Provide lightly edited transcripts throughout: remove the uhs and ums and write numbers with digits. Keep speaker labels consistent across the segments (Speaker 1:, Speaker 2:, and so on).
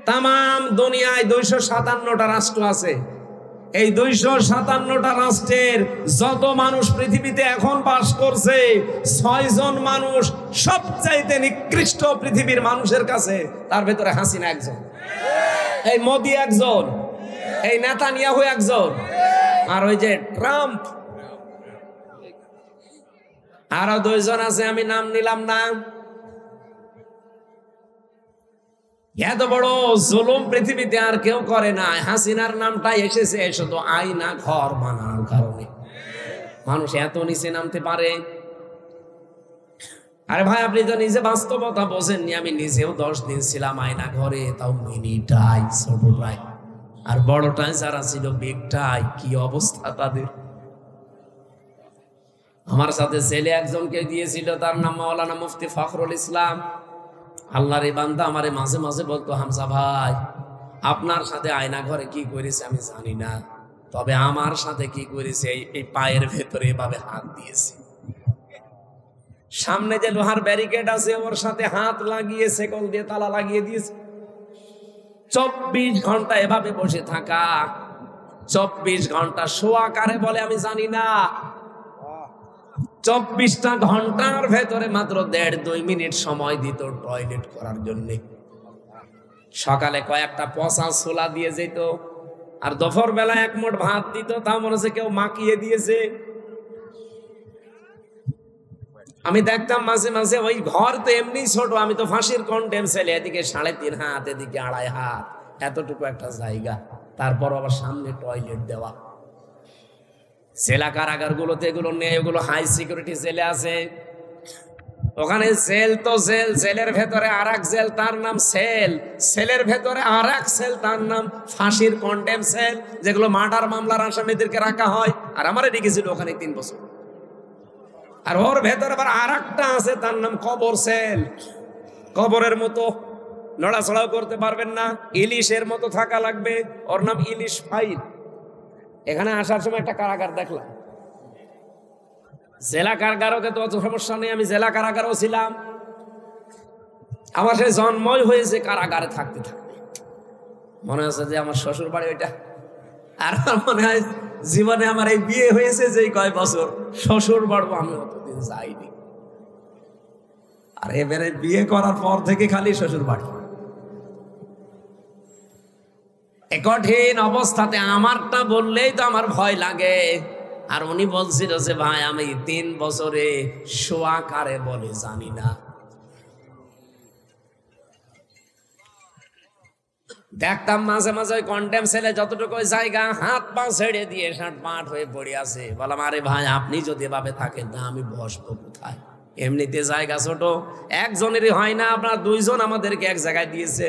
Speaker 1: তামাম দুনিয়ায় 257টা রাষ্ট্র আছে। এই 257টা রাষ্ট্রের যত মানুষ পৃথিবীতে এখন বাস করছে, 6 জন মানুষ সবচাইতে নিকৃষ্ট পৃথিবীর মানুষের কাছে। তার ভেতরে হাসিনা একজন, এই মোদি একজন, এই নেতানিয়াহু একজন, আর ওই যে ট্রাম্প আরো 2 জন আছে, আমি নাম নিলাম না। এত বড় জুলুম পৃথিবীতে আর কেউ করে না। হাসিনার নামটা এসেছে শুধু আয়না ঘর বানানোর কারণে। মানুষ এত নিচে নামতে পারে? আরে ভাই, আপনি তো নিজে বাস্তবতা বোঝেননি। আমি নিজেও 10 দিন ছিলাম আয়না ঘরে, তাও মিনিটাই, ছোটটাই। আর বড়টাই যারা ছিল, বিগটাই, কি অবস্থা তাদের। আমার সাথে ছেলে একজনকে দিয়েছিল, তার নাম মাওলানা মুফতি ফখরুল ইসলাম। আল্লাহর এই বান্দা আমারে মাঝে মাঝে বলতো, হামজা ভাই, আপনার সাথে আয়না ঘরে কি করেছে আমি জানি না, তবে আমার সাথে কি করেছে, এই পায়ের ভেতরে এভাবে হাত দিয়েছে। সামনে যে লোহার ব্যারিকেড আছে, ওর সাথে হাত লাগিয়ে শেকল দিয়ে তালা লাগিয়ে দিয়েছে। 24 ঘন্টা এভাবে বসে থাকা। 24 ঘন্টা শোয়া কারে বলে আমি জানি না। 24টা ঘন্টার ভেতরে মাত্র 1.5-2 মিনিট সময় দিত টয়লেট করার জন্য। সকালে কয়েকটা পচা ছোলা দিয়ে যেত, আর দুপুর বেলা 1 মুঠ ভাত দিত, তা মনে হচ্ছে কেউ মাখিয়ে দিয়েছে। আমি দেখতাম মাঝে মাঝে, ওই ঘর তো এমনি ছোট, আমি তো ফাঁসির কন্টেম ছেলে, এদিকে 3.5 হাত, এদিকে 2.5 হাত, এতটুকু একটা জায়গা, তারপর আবার সামনে টয়লেট দেওয়া। জেলা কারাগার গুলোতে এগুলো নেই, ওগুলো হাই সিকিউরিটি জেলে আছে। ওখানে জেল তো জেল, জেলের ভেতরে আর এক জেল, তার নাম সেল, সেলের ভেতরে আর এক সেল, তার নাম ফাঁসির কন্টেম সেল, যেগুলো মার্ডার মামলার আসামিদেরকে রাখা হয়। আর আমারে রেখেছিল ওখানে 3 বছর। আর ওর ভেতরে আবার আর একটা আছে, তার নাম কবর সেল। কবরের মতো, নড়াচড়াও করতে পারবেন না, ইলিশের মতো থাকা লাগবে, ওর নাম ইলিশ ফাইল। এখানে আসার সময় একটা কারাগার দেখলাম। জেলা কারাগারকে তো অত সমস্যা নেই, আমি জেলা কারাগারও ছিলাম। আমার সে জন্মই হয়েছে কারাগারে থাকতে থাকতে। মনে হচ্ছে যে আমার শ্বশুর বাড়ি ওইটা। আর মনে হয় জীবনে আমার এই বিয়ে হয়েছে যে কয় বছর, শ্বশুর বাড়বো আমি অতদিন যাইনি। আর এবারে বিয়ে করার পর থেকে খালি শ্বশুর বাড়ি। কঠিন অবস্থাতে আমারটা বললেই তো আমার ভয় লাগে। আর উনি বলছিল যে ভাই, আমি 3 বছরে শোয়া কারে বলে জানি না। দেখতাম মাঝে মাঝে ওই কন্টেম সেলে যতটুকু জায়গা, হাত পা ছেড়ে দিয়ে ষাট হয়ে পড়ে আছে। বললাম, আরে ভাই, আপনি যদি এভাবে থাকেন না, আমি বসবো কোথায়? এমনিতে জায়গা ছোট, একজনেরই হয় না, আপনার 2 জন আমাদেরকে এক জায়গায় দিয়েছে।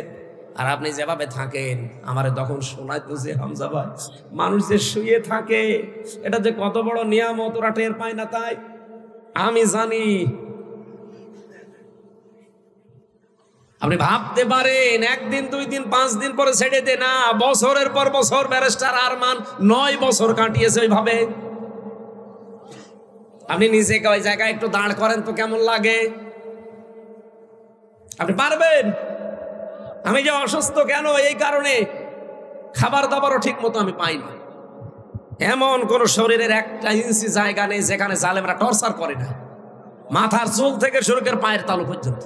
Speaker 1: আর আপনি যেভাবে থাকেন, আমারে তখন শোনাইতো যে, হামজা ভাই, মানুষ যে শুয়ে থাকে, এটা যে কত বড় নিয়ামত, ওরা টের পায় না। তাই আমি জানি। আপনি ভাবতে পারেন 1 দিন 2 দিন 5 দিন পরে ছেড়ে দে না, বছরের পর বছর ব্যারিস্টার আরমান 9 বছর কাটিয়েছে ওইভাবে। আপনি নিজেকে ওই জায়গায় একটু দাঁড় করেন তো কেমন লাগে? আপনি পারবেন? আমি যে অসুস্থ কেন, এই কারণে খাবার দাবারও ঠিক মতো আমি পাই না। এমন কোন শরীরের 1 ইঞ্চি জায়গা নেই যেখানে জালেমরা টর্চার করে না, মাথার চুল থেকে শুরু করে পায়ের তালু পর্যন্ত।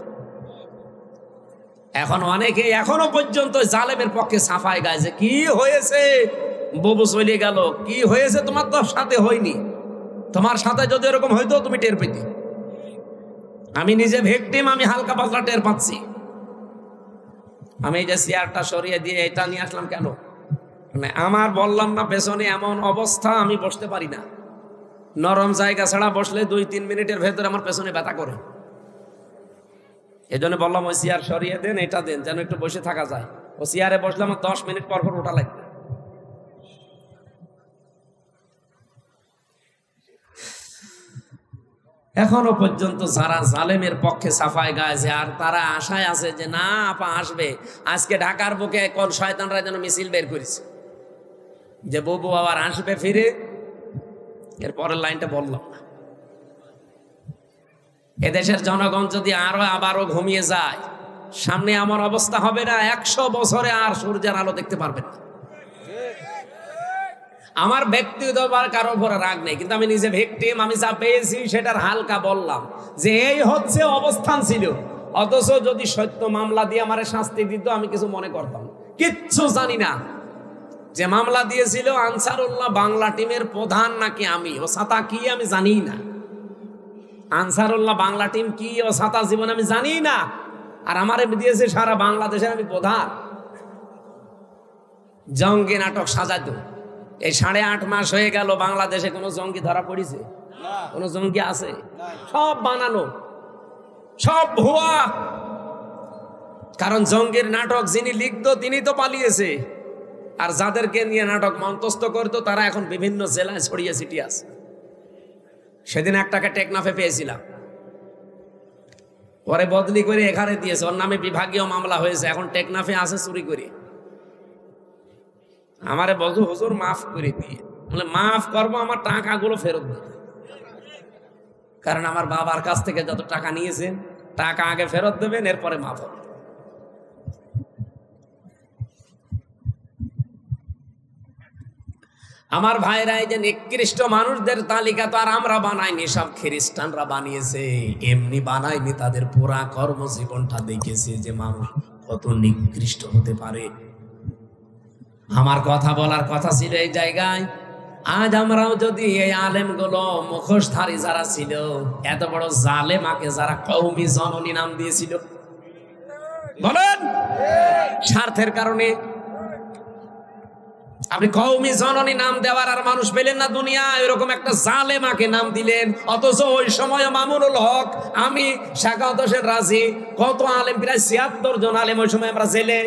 Speaker 1: এখন অনেকে এখনো পর্যন্ত জালেমের পক্ষে সাফাই গায় যে কি হয়েছে, ববু চলে গেল, কি হয়েছে, তোমার তো সাথে হয়নি, তোমার সাথে যদি এরকম হইতো তুমি টের পেতে। আমি নিজে ভিকটিম, আমি হালকা পাতলা টের পাচ্ছি। আমি এই যে চেয়ারটা সরিয়ে দিয়ে এটা নিয়ে আসলাম কেন, মানে আমার বললাম না পেছনে এমন অবস্থা, আমি বসতে পারি না। নরম জায়গা ছাড়া বসলে 2-3 মিনিটের ভেতরে আমার পেছনে ব্যথা করে। এই জন্য বললাম ওই চেয়ার সরিয়ে দেন, এটা দেন, যেন একটু বসে থাকা যায়। ও চেয়ারে বসলে আমার 10 মিনিট পর পর ওঠা লাগবে। এখনো পর্যন্ত যারা জালেমের পক্ষে সাফাই গাইছে, আর তারা আশায় আছে যে না আপা আসবে। আজকে ঢাকার বুকে কোন শয়তানরা যেন মিছিল বের করেছে যে ববু আবার আসবে ফিরে। এর পরের লাইনটা বললাম না। এদেশের জনগণ যদি আবারও ঘুমিয়ে যায়, সামনে আমার অবস্থা হবে না, 100 বছরে আর সূর্যের আলো দেখতে পারবেন না। আমার ব্যক্তিগত কারোর উপরে রাগ নেই, কিন্তু আমি নিজে ভিকটিম, আমি যা পেয়েছি সেটার হালকা বললাম যে এই হচ্ছে অবস্থান ছিল। অথচ যদি সত্য মামলা দিয়ে আমারে শাস্তি দিত আমি কিছু মনে করতাম, কিচ্ছু জানি না। যে মামলা দিয়েছিল আনসারুল্লাহ বাংলা টিমের প্রধান নাকি আমি, ও ছাতা কি আমি জানি না। আনসারুল্লাহ বাংলা টিম কি ও ছাতা জীবন আমি জানি না। আর আমারে দিয়েছে সারা বাংলাদেশের আমি প্রধান। জঙ্গি নাটক সাজাতো। এই 8.5 মাস হয়ে গেল, বাংলাদেশে কোনো জঙ্গি ধরা পড়েছে? কোন জঙ্গি আছে? সব বানানো, সব ভুয়া। কারণ জঙ্গির নাটক যিনি লিখতো তিনি তো পালিয়েছে, আর যাদেরকে নিয়ে নাটক মন্তস্থ করতো তারা এখন বিভিন্ন জেলায় ছড়িয়ে ছিটিয়ে আছে। সেদিন একটাকে টেকনাফে পেয়েছিলাম, পরে বদলি করে এখানে দিয়েছে, ওর নামে বিভাগীয় মামলা হয়েছে, এখন টেকনাফে আছে চুরি করে। আমারে বলতো হুজুর মাফ করে দিয়ে, বলে মাফ করবো, আমার টাকাগুলো ফেরত দেবে। কারণ আমার বাবার কাছ থেকে যত টাকা নিয়েছেন টাকা আগে ফেরত দেবেন, এরপরে মাফ হবে। আমার ভাইরা, এই যে নিকৃষ্ট মানুষদের তালিকা তো আর আমরা বানাইনি, সব খ্রিস্টানরা বানিয়েছে। এমনি বানাইনি, তাদের পুরা কর্মজীবনটা দেখেছে যে মানুষ কত নিকৃষ্ট হতে পারে। আমার কথা বলার কথা ছিল এই জায়গায়, আজ আমরাও যদি এই আলেমগুলো মুখোশধারী যারা ছিল, এত বড় জালেমাকে যারা কওমি জননী নাম দিয়েছিল, বলেন স্বার্থের কারণে আপনি কওমি জননী নাম দেওয়ার আর মানুষ পেলেন না দুনিয়া, এরকম একটা জালেমাকে নাম দিলেন। অথচ ওই সময় মামুনুল হক, আমি শাখাওয়াত হোসেন রাজি, কত আলেম, প্রায় 76 জন আলেম ওই সময় আমরা জেলে।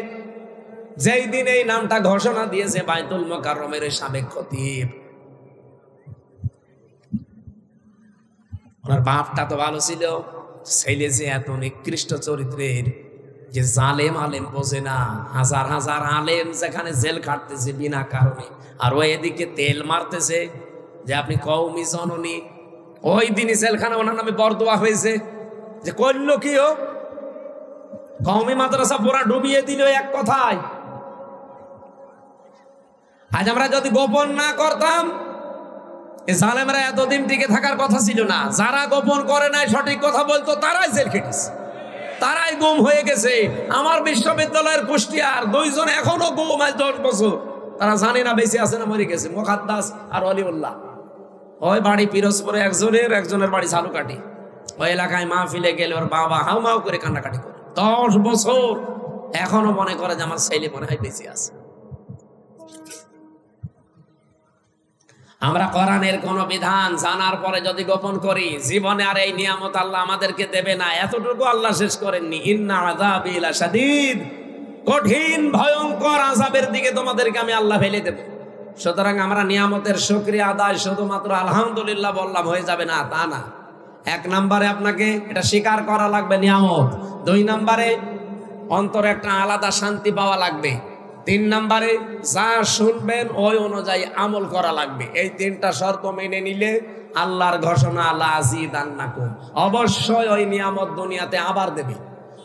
Speaker 1: যেই দিন এই নামটা ঘোষণা দিয়েছে বাইতুল মোকাররমের সাবেক খতিব, ওনার বাপটা তো ভালো ছিল, ছেলে যে এত নিকৃষ্ট চরিত্রের, যে জালেম আলেম বোঝে না। হাজার হাজার আলেম যেখানে জেল খাটতেছে বিনা কারণে, আর ও এদিকে তেল মারতেছে যে আপনি কওমি জননী। ওই দিনই জেলখানা ওনার নামে বরদোয়া হয়েছে, যে করল কি ও, কওমি মাদ্রাসা পুরা ডুবিয়ে দিল এক কথায়। আজ আমরা যদি গোপন না করতাম, এই জালেমরা এতদিন টিকে থাকার কথা ছিল না। যারা গোপন করে নাই, সঠিক কথা বলতো, তারাই জেল খেটেছে, তারাই গুম হয়ে গেছে। আমার বিশ্ববিদ্যালয়ের কুষ্টিয়ার 2 জন এখনো গুম, আজ 10 বছর। তারা জানে না বেঁচে আছে না মরে গেছে, মুকাদ্দাস আর অলিউল্লাহ। ওই বাড়ি পিরোজপুরে একজনের বাড়ি ঝালুকাঠি। ওই এলাকায় মাহফিলে গেলে ওর বাবা হাউমাউ করে কান্নাকাটি করে, 10 বছর এখনো মনে করে যে আমার ছেলে মনে হয় বেঁচে আছে। আমরা কোরআনের কোন বিধান জানার পরে যদি গোপন করি, জীবনে আর এই নিয়ামত আল্লাহ আমাদেরকে দেবে না। এতটুকু আল্লাহ শেষ করেননি, ইন্না আযাবি লাশাদীদ, কঠিন ভয়ঙ্কর আযাবের দিকে তোমাদেরকে আমি আল্লাহ ফেলে দেব। সুতরাং আমরা নিয়ামতের শুকরিয়া আদায় শুধুমাত্র আলহামদুলিল্লাহ বললাম হয়ে যাবে না, তা না। 1 নম্বরে আপনাকে এটা স্বীকার করা লাগবে নিয়ামত। 2 নম্বরে অন্তরে একটা আলাদা শান্তি পাওয়া লাগবে। 3 নম্বরে যা শুনবেন ওই অনুযায়ী আমল করা লাগবে। এই 3টা শর্ত মেনে নিলে আল্লাহর ঘোষণা লা আযীদান্নাকুম, অবশ্যই ওই নিয়ামত দুনিয়াতে আবার দেবে।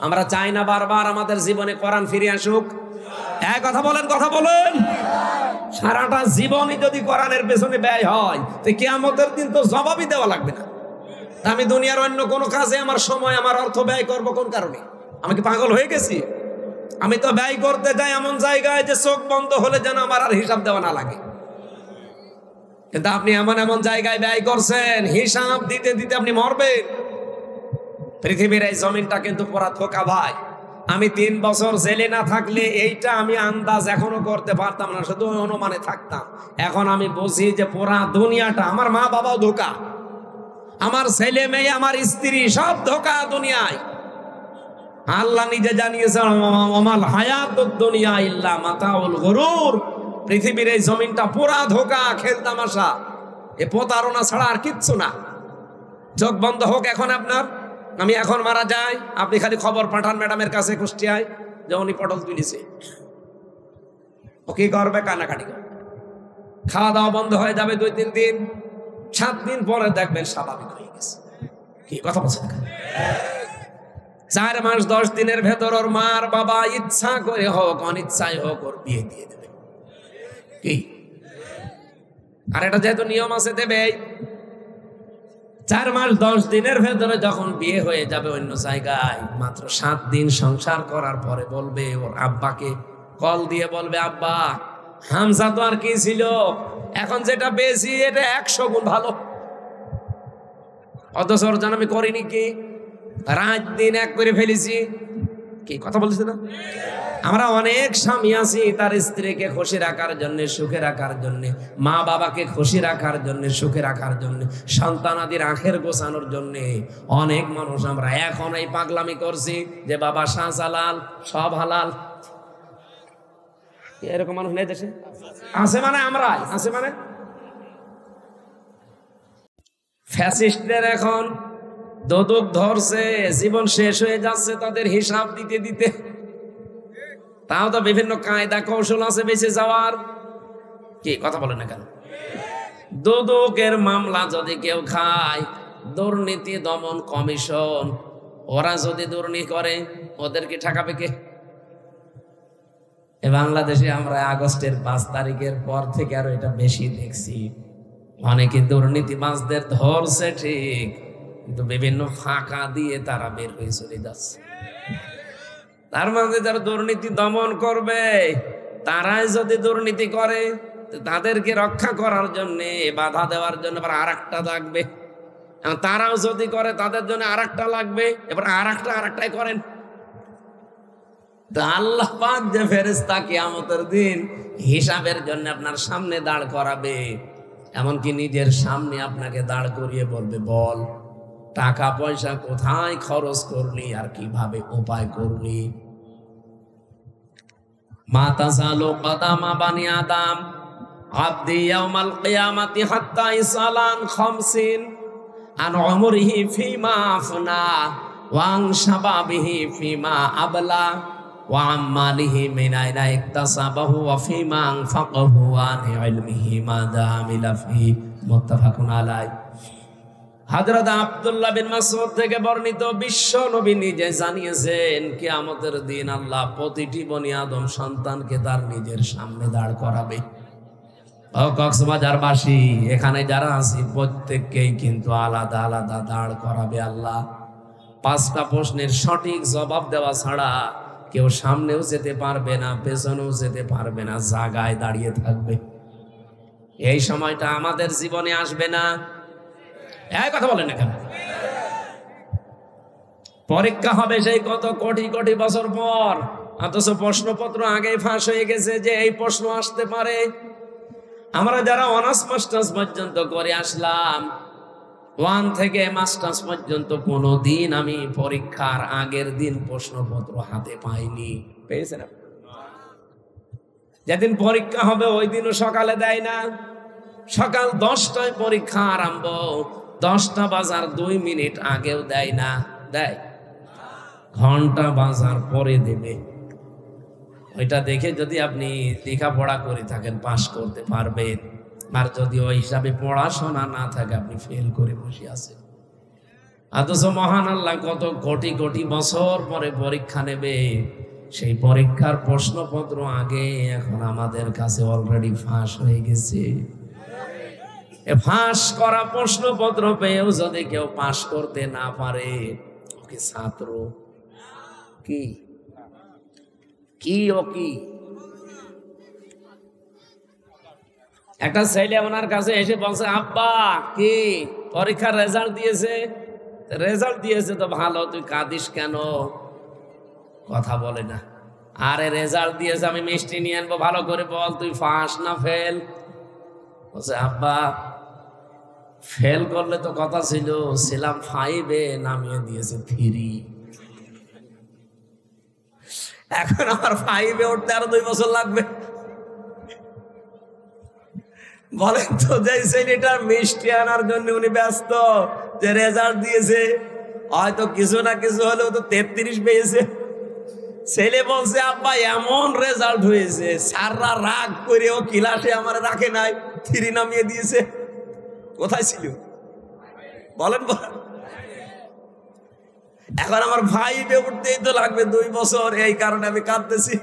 Speaker 1: আমরা চাই না বারবার আমাদের জীবনে কোরআন ফিরে আসুক? এক কথা বলেন, কথা বলেন। সারাটা জীবনই যদি কোরআনের পেছনে ব্যয় হয়, তো কিয়ামতের দিন তো জবাবই দেওয়া লাগবে না। আমি দুনিয়ার অন্য কোনো কাজে আমার সময়, আমার অর্থ ব্যয় করব কোন কারণে? আমি কি পাগল হয়ে গেছি? আমি তো ব্যয় করতে যাই এমন জায়গায় যে চোখ বন্ধ হলে যেন আমার আর হিসাব দেওয়া না লাগে। কিন্তু আপনি এমন এমন জায়গায় ব্যয় করছেন, হিসাব দিতে দিতে আপনি মরবেন। পৃথিবীর এই জমিনটা কিন্তু পুরা ধোঁকা ভাই। আমি 3 বছর জেলে না থাকলে এইটা আমি আন্দাজ এখনো করতে পারতাম না, শুধু অনুমানে থাকতাম। এখন আমি বুঝি যে পুরা দুনিয়াটা, আমার মা বাবাও ধোঁকা, আমার ছেলে মেয়ে, আমার স্ত্রী, সব ধোঁকা দুনিয়ায়। আল্লাহ নিজে জানিয়েছেন, ওমাল হায়াতুদ দুনিয়া ইল্লা মাতাউল গুরুর, পৃথিবীর এই জমিনটা পুরা ধোঁকা, খেলতামাশা, এ প্রতারণা ছাড়া আর কিচ্ছু না। চোখ বন্ধ হোক এখন আপনার, আমি এখন মারা যাই, আপনি খালি খবর পাঠান ম্যাডামের কাছে কুষ্টিয়ায় যে উনি পটল তুলেছে। ও কি করবে? কান্নাকাটি করবে। খাওয়া দাওয়া বন্ধ হয়ে যাবে 2-3 দিন, 7 দিন পরে দেখবেন স্বাভাবিক হয়ে গেছে। কি কথা বলছেন? 4 মাস 10 দিনের ভেতর ওর মার বাবা ইচ্ছা করে হোক অনিচ্ছায় হোক ওর বিয়ে দিয়ে দেবে। কি আর এটা যেহেতু নিয়ম আছে দেবে। 4 মাস 10 দিনের ভেতরে যখন বিয়ে হয়ে যাবে অন্য জায়গায়, মাত্র 7 দিন সংসার করার পরে বলবে ওর আব্বাকে কল দিয়ে বলবে, আব্বা হামজা তো আর কি ছিল, এখন যেটা পেয়েছি এটা 100 গুণ ভালো। অথচ ওর জন্য আমি করিনি কি, রাত দিন এক করে ফেলেছি। কি কথা বলছে না? আমরা অনেক স্বামী আছি তার স্ত্রীকে খুশি রাখার জন্য, সুখে রাখার জন্য, মা বাবাকে খুশি রাখার জন্য, সুখে রাখার জন্য, সন্তানাদির আখের গোছানোর জন্য অনেক মানুষ আমরা এখন এই পাগলামি করছি যে বাবা শাহজালাল সব হালাল। এরকম মানুষ নেই দেশে? আছে মানে আমরা আছে মানে ফ্যাসিস্টদের এখন দোদক ধরছে, জীবন শেষ হয়ে যাচ্ছে তাদের হিসাব দিতে দিতে। তাও তো বিভিন্ন কায়দা কৌশল আছে বেঁচে যাওয়ার। কি কথা বলে না কেন? দোদকের মামলা যদি কেউ খায়, দুর্নীতি দমন কমিশন ওরা যদি দুর্নীতি করে ওদেরকে ঠেকাবে কে? বাংলাদেশে আমরা আগস্টের 5 তারিখের পর থেকে আরো এটা বেশি দেখছি। অনেকে দুর্নীতিবাজদের ধরছে ঠিক, কিন্তু বিভিন্ন ফাঁকা দিয়ে তারা বের হয়ে চলে যাচ্ছে। তার মধ্যে যারা দুর্নীতি দমন করবে তারাই যদি দুর্নীতি করে, তাদেরকে রক্ষা করার জন্য বাধা দেওয়ার জন্য এবার আরেকটা লাগবে। তারাও যদি করে তাদের জন্য আরেকটা লাগবে, এবার আরেকটাই করেন। আল্লাহ পাক যে ফেরেশতা কিয়ামতের দিন হিসাবের জন্য আপনার সামনে দাঁড় করাবে, এমনকি নিজের সামনে আপনাকে দাঁড় করিয়ে বলবে, বল টাকা পয়সা কোথায় খরচ করলি আর কিভাবে উপায় করলি। মা তাসালু কদামা বানি আদম আবদি ইয়াউমাল কিয়ামাতি হাত্তা ইসালান 50 আন উমরিহি ফিমা আফনা ওয়া আন শাবাবিহি ফিমা আবলা ওয়া আম্মালিহি মিন আইনা ইকতাসাবাহু ওয়া ফিমা আনফাকাহু ওয়া আন ইলমিহি মাযা আমিলা ফি। মুত্তাফাকুন আলাইহি। হযরত আব্দুল্লাহ বিন মাসউদ থেকে বর্ণিত, বিশ্ব নবী নিজে জানিয়েছেন কিয়ামতের দিন আল্লাহ প্রতিটি বনি আদম সন্তানকে তার নিজের সামনে দাঁড় করাবে। ও কক্সবাজারবাসী, এখানে যারা আছি প্রত্যেককেই কিন্তু আলাদা আলাদা দাঁড় করাবে আল্লাহ। 5টা প্রশ্নের সঠিক জবাব দেওয়া ছাড়া কেউ সামনেও যেতে পারবে না, পেছনেও যেতে পারবে না, জায়গায় দাঁড়িয়ে থাকবে। এই সময়টা আমাদের জীবনে আসবে না। এই কথা বলেন না কেন? পরীক্ষা হবে সেই কত কোটি কোটি বছর পর, অথচ প্রশ্নপত্র আগেই ফাঁস হয়ে গেছে যে এই প্রশ্ন আসতে পারে। আমরা যারা অনার্স মাস্টার্স পর্যন্ত করে আসলাম, 1 থেকে মাস্টার্স পর্যন্ত কোনোদিন আমি পরীক্ষার আগের দিন প্রশ্নপত্র হাতে পাইনি। পেয়েছেন? যেদিন পরীক্ষা হবে ওই দিনও সকালে দেয় না, সকাল 10টায় পরীক্ষা আরম্ভ, 10টা বাজার 2 মিনিট আগেও দেয় না। দেয়? ঘন্টা বাজার পরে দেবে। ওইটা দেখে যদি আপনি লেখাপড়া করে থাকেন পাস করতে পারবেন, আর যদি ওই হিসাবে পড়াশোনা না থাকে আপনি ফেল করে বসে আছেন। অথচ মহান আল্লাহ কত কোটি কোটি বছর পরে পরীক্ষা নেবে, সেই পরীক্ষার প্রশ্নপত্র আগে এখন আমাদের কাছে অলরেডি ফাঁস হয়ে গেছে। ফাঁস করা প্রশ্নপত্র পেয়েও যদি কেউ পাস করতে না পারে, ওকে ছাত্র কি কি ও কি? একটা ছেলে ওনার কাছে এসে বলছে, আব্বা কি পরীক্ষার রেজাল্ট দিয়েছে? রেজাল্ট দিয়েছে তো ভালো, তুই কাঁদিস কেন? কথা বলে না। আরে রেজাল্ট দিয়েছে, আমি মিষ্টি নিয়ে আনবো, ভালো করে বল তুই পাস না ফেল? বলছে, আব্বা ফেল করলে তো কথা ছিল, ছিলাম 5-এ, নামিয়ে দিয়েছে 3। এখন আমার 5-এ উঠতে আরো 2 বছর লাগবে। বলেন তো, যে ছেলেটা মিষ্টি আনার জন্য উনি ব্যস্ত, যে রেজাল্ট দিয়েছে, হয়তো কিছু না কিছু হলেও তো 33 পেয়েছে। ছেলে বলছে, আব্বা এমন রেজাল্ট হয়েছে, স্যাররা রাগ করেও ক্লাসে আমার রাখে নাই, 3 নামিয়ে দিয়েছে। কোথায় ছিল? বলেন বলেন। এখন আমার ভাইবে উঠতেই তো লাগবে 2 বছর, এই কারণে আমি কাঁদতেছি।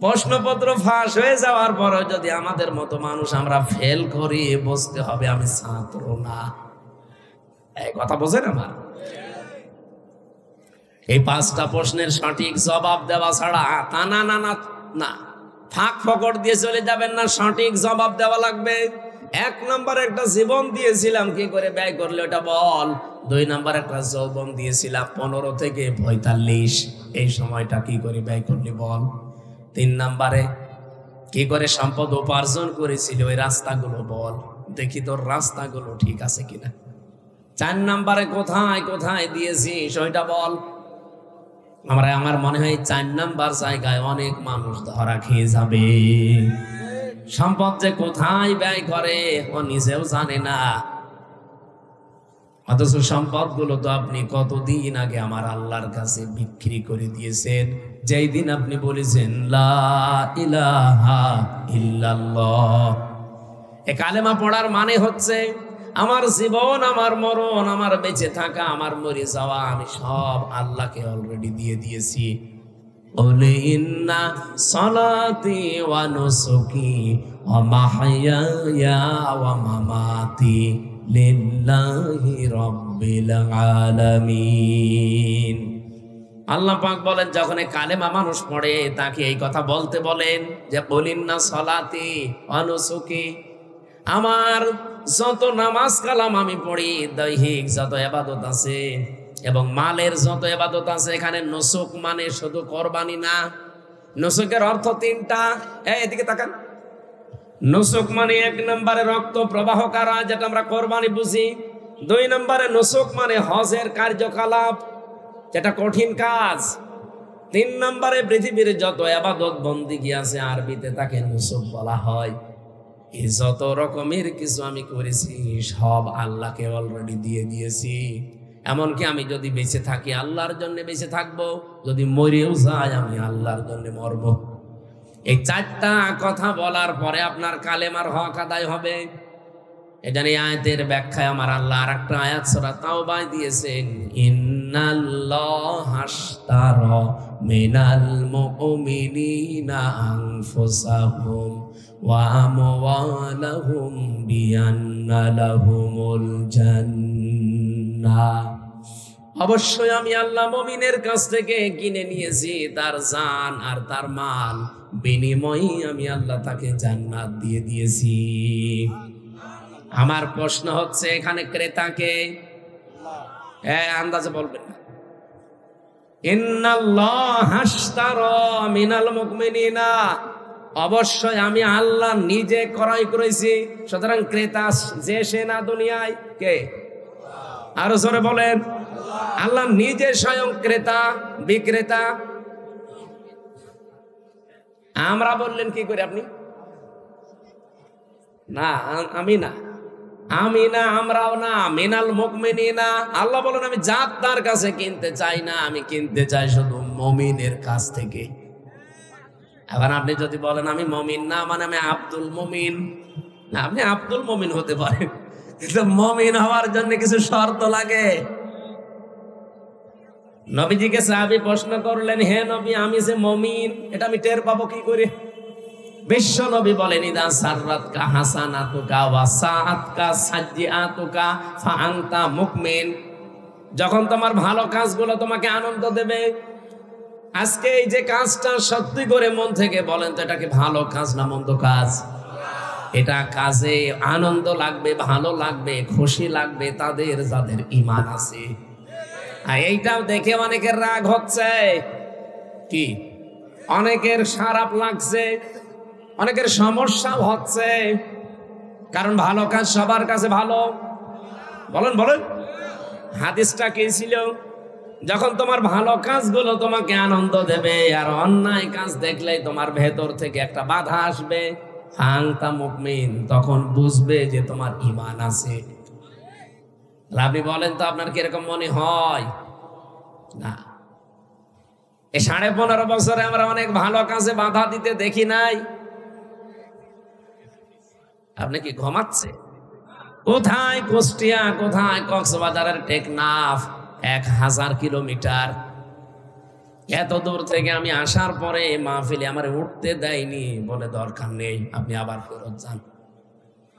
Speaker 1: প্রশ্নপত্র ফাঁস হয়ে যাওয়ার পরে যদি আমাদের মতো মানুষ আমরা ফেল করি, বুঝতে হবে আমি ছাত্র না। এই কথা বোঝেন আমার? এই 5টা প্রশ্নের সঠিক জবাব দেওয়া ছাড়া তা না না না না, ফাঁক ফকর দিয়ে চলে যাবেন না, সঠিক জবাব দেওয়া লাগবে। 1 নম্বর একটা জীবন দিয়েছিলাম, কি করে ব্যয় করলে ওটা বল। 2 নম্বর একটা যৌবন দিয়েছিলাম 15 থেকে 45, এই সময়টা কি করে ব্যয় করলি বল। 3 নম্বরে কি করে সম্পদ উপার্জন করেছিল, ওই রাস্তাগুলো বল, দেখি তোর রাস্তাগুলো ঠিক আছে কিনা। 4 নম্বরে কোথায় কোথায় দিয়েছি সেটা বল। আমার মনে হয় 4 নম্বর জায়গায় অনেক মানুষ ধরা খেয়ে যাবে। সম্পদ যে কোথায় ব্যয় করে ও নিজেও জানে না, অথচ সম্পদ গুলো তো আপনি কতদিন আগে আমার আল্লাহর কাছে বিক্রি করে দিয়েছেন, যেই দিন আপনি বলেছেন লা ইলাহা ইল্লাল্লাহ। এই কালেমা পড়ার মানে হচ্ছে আমার জীবন, আমার মরণ, আমার বেঁচে থাকা, আমার মরে যাওয়া, আমি সব আল্লাহকে অলরেডি দিয়ে দিয়েছি। ওলে ইন্না সালাতি ওয়া নুসুকি ওয়া মাহইয়ায়া ওয়া মামাতি লিল্লাহি রাব্বিল আলামিন। আল্লাহ পাক বলেন, যখন কালেমা মানুষ পড়ে তাকে এই কথা বলতে বলেন যে বলিন্না সালাতি ওয়া নুসুকি, আমার যত নামাজ কালাম আমি পড়ি, দৈহিক যত ইবাদত আছে এবং মালের যত ইবাদত আছে, এখানে নুসুক মানে শুধু কোরবানি না। নুসুকের অর্থ 3টা। এদিকে তাকান। নুসুক মানে 1 নম্বরে রক্ত প্রবাহ করা, যেটা আমরা কোরবানি বুঝি। 2 নম্বরে নুসুক মানে হজের কার্যকলাপ, যেটা কঠিন কাজ। 3 নম্বরে পৃথিবীর যত ইবাদত বন্দেগী আছে, আরবিতে তাকে নুসুক বলা হয়। এই যত রকমের কিছু আমি করেছি সব আল্লাহকে অলরেডি দিয়ে দিয়েছি। এমনকি আমি যদি বেঁচে থাকি আল্লাহর জন্য বেঁচে থাকবো, যদি মরেও যাই আমি আল্লাহর জন্য মরবো। এই 4টা কথা বলার পরে আপনার কালেমার হক আদায় হবে। এজন্য এই আয়াতের ব্যাখ্যায় আমার আল্লাহ আরেকটা আয়াত সূরা তাওবায় দিয়েছেন, ইন্নাল্লাহা আশতারা মিনাল মুমিনিনা আনফুসাহুম ওয়া আমওয়ালাহুম বিআন্না লাহুমুল জান্নাহ। অবশ্যই আমি আল্লাহ মুমিনের কাছ থেকে কিনে নিয়েছি তার জান আর তার মাল, বিনিময়ে আমি আল্লাহ তাকে জান্নাত দিয়ে দিয়েছি। আমার প্রশ্ন হচ্ছে, এখানে ক্রেতাকে আন্দাজে বলবেন না। ইন্নাল্লাহা আশতারা মিনাল মুমিনিনা, অবশ্যই আমি আল্লাহ নিজে ক্রয় করেছি। সুতরাং ক্রেতা যে সে না দুনিয়ায়, কে? আরো জোরে বলেন। আল্লাহ নিজে স্বয়ং ক্রেতা বিক্রেতা। আমরা বললেন কি করে আপনি? না আমি না, আমি না, আমরাও না। মিনাল মুমিনিনা, আল্লাহ বলেন আমি জাত তার কাছে কিনতে চাই না, আমি কিনতে চাই শুধু মুমিনের কাছ থেকে। এখন আপনি যদি বলেন আমি মুমিন না, মানে আমি আব্দুল মুমিন, না, আপনি আব্দুল মুমিন হতে পারেন, কিন্তু মুমিন হওয়ার জন্য কিছু শর্ত লাগে। নবীজিকে সাহাবী প্রশ্ন করলেন, হে নবী, আমি যে মুমিন এটা আমি টের পাবো কি করে? বিশ্ব নবী বলেন, ইদা সাররাতকা হাসানাতুকা ওয়া সাআতকা সাজ্জিআতুকা ফা আনতা মুমিন। যখন তোমার ভালো কাজগুলো তোমাকে আনন্দ দেবে। আজকে এই যে কাজটা সত্যি করে মন থেকে বলেন তো, এটা কি ভালো কাজ না মন্দ কাজ? এটা কাজে আনন্দ লাগবে, ভালো লাগবে, খুশি লাগবে তাদের যাদের ঈমান আছে। আর এইটাও দেখে অনেকের রাগ হচ্ছে, কি অনেকের খারাপ লাগছে, অনেকের সমস্যা হচ্ছে, কারণ ভালো কাজ সবার কাছে ভালো। বলেন বলেন, হাদিসটা কি ছিল? যখন তোমার ভালো কাজগুলো তোমাকে আনন্দ দেবে আর অন্যায় কাজ দেখলেই তোমার ভেতর থেকে একটা বাধা আসবে, আনতা মুমিন, তখন বুঝবে যে তোমার ঈমান আছে। আপনি বলেন তো আপনার কিরকম মনে হয়? না, এই 15.5 বছরে আমরা অনেক ভালো কাজে বাধা দিতে দেখি নাই। আপনি কি ঘুমাচ্ছে? কোথায় কুষ্টিয়া, কোথায় কক্সবাজারের টেকনাফ, 1000 কিলোমিটার। এত দূর থেকে আমি আসার পরে মাহফিলে আমার উঠতে দেয়নি, বলে দরকার নেই, আপনি আবার ফেরত যান।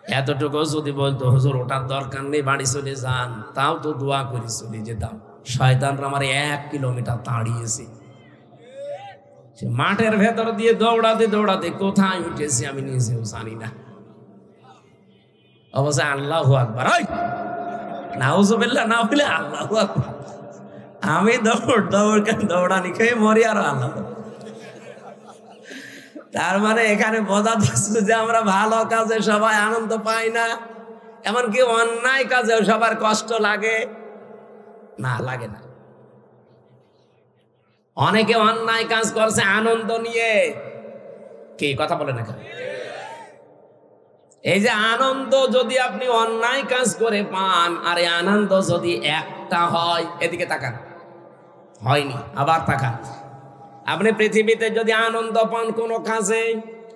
Speaker 1: এতটুকু যদি বলতো হুজুর ওটার দরকার নেই, বাড়ি চলে যান, তাও তো দোয়া করে চলে যেতাম। শয়তানরা আমার 1 কিলোমিটার তাড়িয়েছে। মাঠের ভেতর দিয়ে দৌড়াতে দৌড়াতে কোথায় উঠেছি আমি নিজেও জানি না। অবশ্যই আল্লাহু আকবার, নাউজুবিল্লাহ না বলে আল্লাহু আকবার। আমি দৌড়ানি খেয়ে মরি আর আল্লাহ। তার মানে এখানে বোঝা যাচ্ছে যে আমরা ভালো কাজে সবাই আনন্দ পাই না, এমনকি অন্যায় কাজেও সবার কষ্ট লাগে না, লাগে না। অনেকে অন্যায় কাজ করছে আনন্দ নিয়ে, কি কথা বলে না? এই যে আনন্দ যদি আপনি অন্যায় কাজ করে পান, আর এই আনন্দ যদি একটা হয়, এদিকে তাকান, হয়নি, আবার তাকান। আপনি পৃথিবীতে যদি আনন্দ পান কোনো কাজে,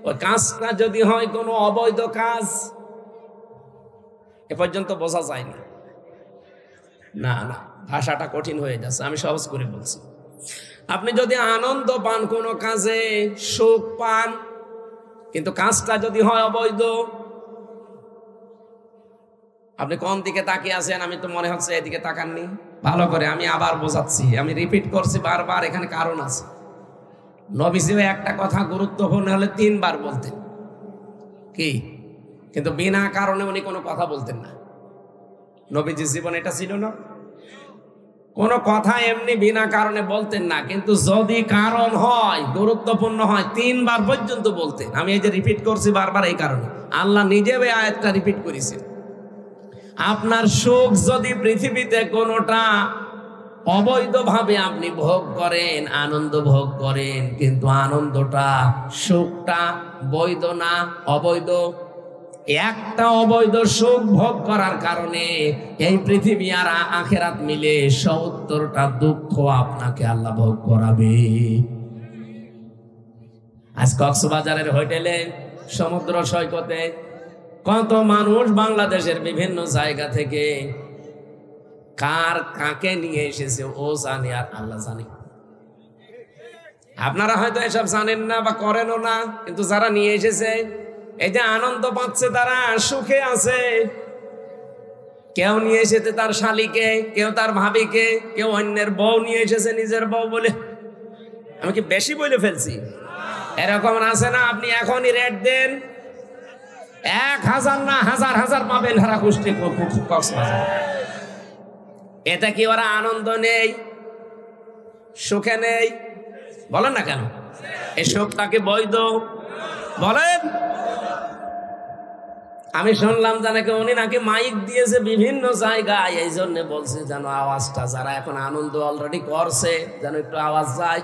Speaker 1: ওই কাজটা যদি হয় কোনো অবৈধ কাজ, এ পর্যন্ত বোঝা যায়নি। না না, ভাষাটা কঠিন হয়ে যাচ্ছে, আমি সহজ করে বলছি। আপনি যদি আনন্দ পান কোনো কাজে, সুখ পান, কিন্তু কাজটা যদি হয় অবৈধ, আপনি কোন দিকে তাকিয়ে আছেন? আমি তো মনে হচ্ছে এদিকে তাকাননি। ভালো করে আমি আবার বোঝাচ্ছি, আমি রিপিট করছি বারবার, এখানে কারণ আছে। নবীজি একটা কথা গুরুত্বপূর্ণ হলে 3 বার বলতেন, কি? কিন্তু বিনা কারণে উনি কোনো কথা বলতেন না। নবীজির জীবনে এটা ছিল না, কোনো কথা এমনি বিনা কারণে বলতেন না, কিন্তু যদি কারণ হয়, গুরুত্বপূর্ণ হয়, 3 বার পর্যন্ত বলতেন। আমি এই যে রিপিট করছি বারবার এই কারণে, আল্লাহ নিজে এই আয়াতটা রিপিট করেছেন। আপনার সুখ যদি পৃথিবীতে কোনোটা অবৈধভাবে আপনি ভোগ করেন, আনন্দ ভোগ করেন, কিন্তু আনন্দটা, সুখটা বৈধ না, অবৈধ, একটা অবৈধ সুখ ভোগ করার কারণে এই পৃথিবী আর আখেরাত মিলে 70টা দুঃখ আপনাকে আল্লাহ ভোগ করাবে। আজ কক্সবাজারের হোটেলে, সমুদ্র সৈকতে কত মানুষ বাংলাদেশের বিভিন্ন জায়গা থেকে কার কাকে নিয়ে এসেছে ও জানে আর আল্লাহ জানে। আপনারা হয়তো এসব জানেন না বা করেনও না, কিন্তু যারা নিয়ে এসেছে, এই যে আনন্দ পাচ্ছে, তারা সুখে আছে। কেউ নিয়ে এসেছে তার শালীকে, কেউ তার ভাবিকে, কেউ অন্যের বউ নিয়ে এসেছে নিজের বউ বলে। আমি কি বেশি বলে ফেলছি? এরকম আছে না? আপনি এখনই রেট দেন, 1000 না হাজার হাজার পাবেন হারা কুষ্টি কক্সবাজার। এটা কি ওরা আনন্দ নেই, সুখে নেই? বলেন না কেন? এই সুখটাকে বৈধ বলেন? আমি শুনলাম নাকি উনি নাকি মাইক দিয়েছে বিভিন্ন জায়গায়, এই জন্য বলছে যেন আওয়াজটা, যারা এখন আনন্দ অলরেডি করছে, যেন একটু আওয়াজ যায়।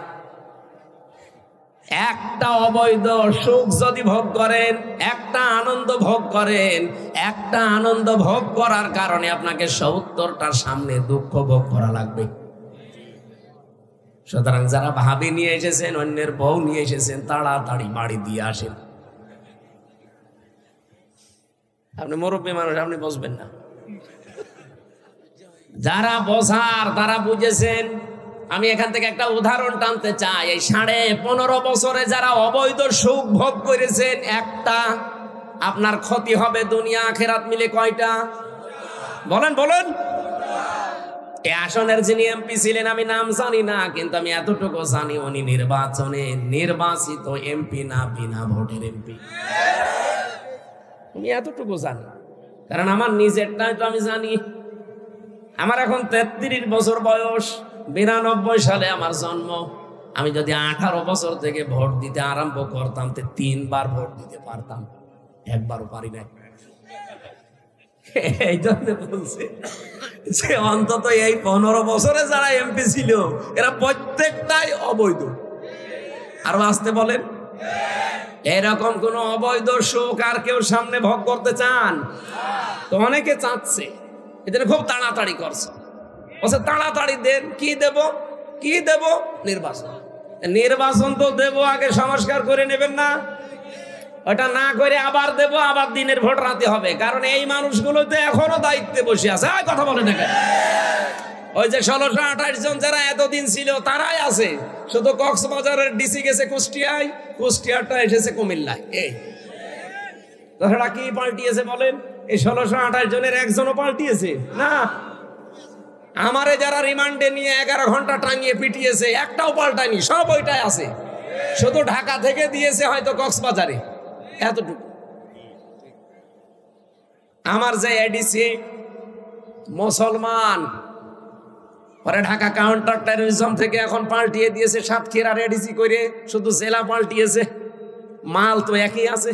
Speaker 1: একটা অবৈধ সুখ যদি ভোগ করেন, একটা আনন্দ ভোগ করেন, একটা আনন্দ ভোগ করার কারণে আপনাকে 70টার সামনে দুঃখ ভোগ করা লাগবে। সুতরাং যারা ভাবি নিয়ে এসেছেন, অন্যের বউ নিয়ে এসেছেন, তাড়াতাড়ি বাড়ি দিয়ে আসেন। আপনি মুরব্বী মানুষ, আপনি বুঝবেন না। যারা বোঝার তারা বুঝেছেন। আমি এখান থেকে একটা উদাহরণ টানতে চাই। এই 15.5 বছরে যারা অবৈধ সুখ ভোগ করেছেন, একটা, আপনার ক্ষতি হবে দুনিয়া আখেরাত মিলে কয়টা? বলেন বলেন। এই আসনের যিনি এমপি ছিলেন, আমি নাম জানি না, কিন্তু আমি এতটুকু জানি উনি নির্বাচনে নির্বাচিত এমপি না, বিনা ভোটের এমপি। আমি এতটুকু জানি, কারণ আমার নিজেরটাই তো আমি জানি। আমার এখন 33 বছর বয়স, 92 সালে আমার জন্ম। আমি যদি 18 বছর থেকে ভোট দিতে আরম্ভ করতাম, 3 বার ভোট দিতে পারতাম, একবারও পারি না। এই জন্য বলছি যে অন্তত এই 15 বছরে যারা এমপি ছিল, এরা প্রত্যেকটাই অবৈধ। আর আসতে বলেন, এরকম কোন অবৈধ সুখ আর কেউ সামনে ভোগ করতে চান? তো অনেকে চাচ্ছে, এদের খুব তাড়াতাড়ি করছে, বলছে তাড়াতাড়ি দেন। কি দেব? কি দেব? নির্বাচন। নির্বাচন তো দেব, আগে সংস্কার করে নেবেন না? ওটা না করে আবার দেব, আবার দিনের ভোট রাতে হবে। কারণ এই মানুষগুলো তো এখনো দায়িত্বে বসে আছে। কথা বলে না, ওই যে 1628 জন যারা এতদিন ছিল তারাই আছে, শুধু কক্সবাজারের ডিসি গেছে কুষ্টিয়ায়, কুষ্টিয়ারটা এসেছে কুমিল্লায়। এই তারা কি পাল্টিয়েছে বলেন? এই 1628 জনের একজনও পাল্টিয়েছে না। আমারে যারা রিমান্ডে নিয়ে 11 ঘন্টা টাঙিয়ে পিটিয়েছে একটাও পাল্টায়নি, সব ওইটাই আছে, শুধু ঢাকা থেকে দিয়েছে হয়তো কক্সবাজারে, এতটুকু। আমার যে এডিসি মুসলমান, পরে ঢাকা কাউন্টার টেরোরিজম থেকে এখন পাল্টিয়ে দিয়েছে সাতক্ষীরার এডিসি করে, শুধু জেলা পাল্টিয়েছে, মাল তো একই আছে।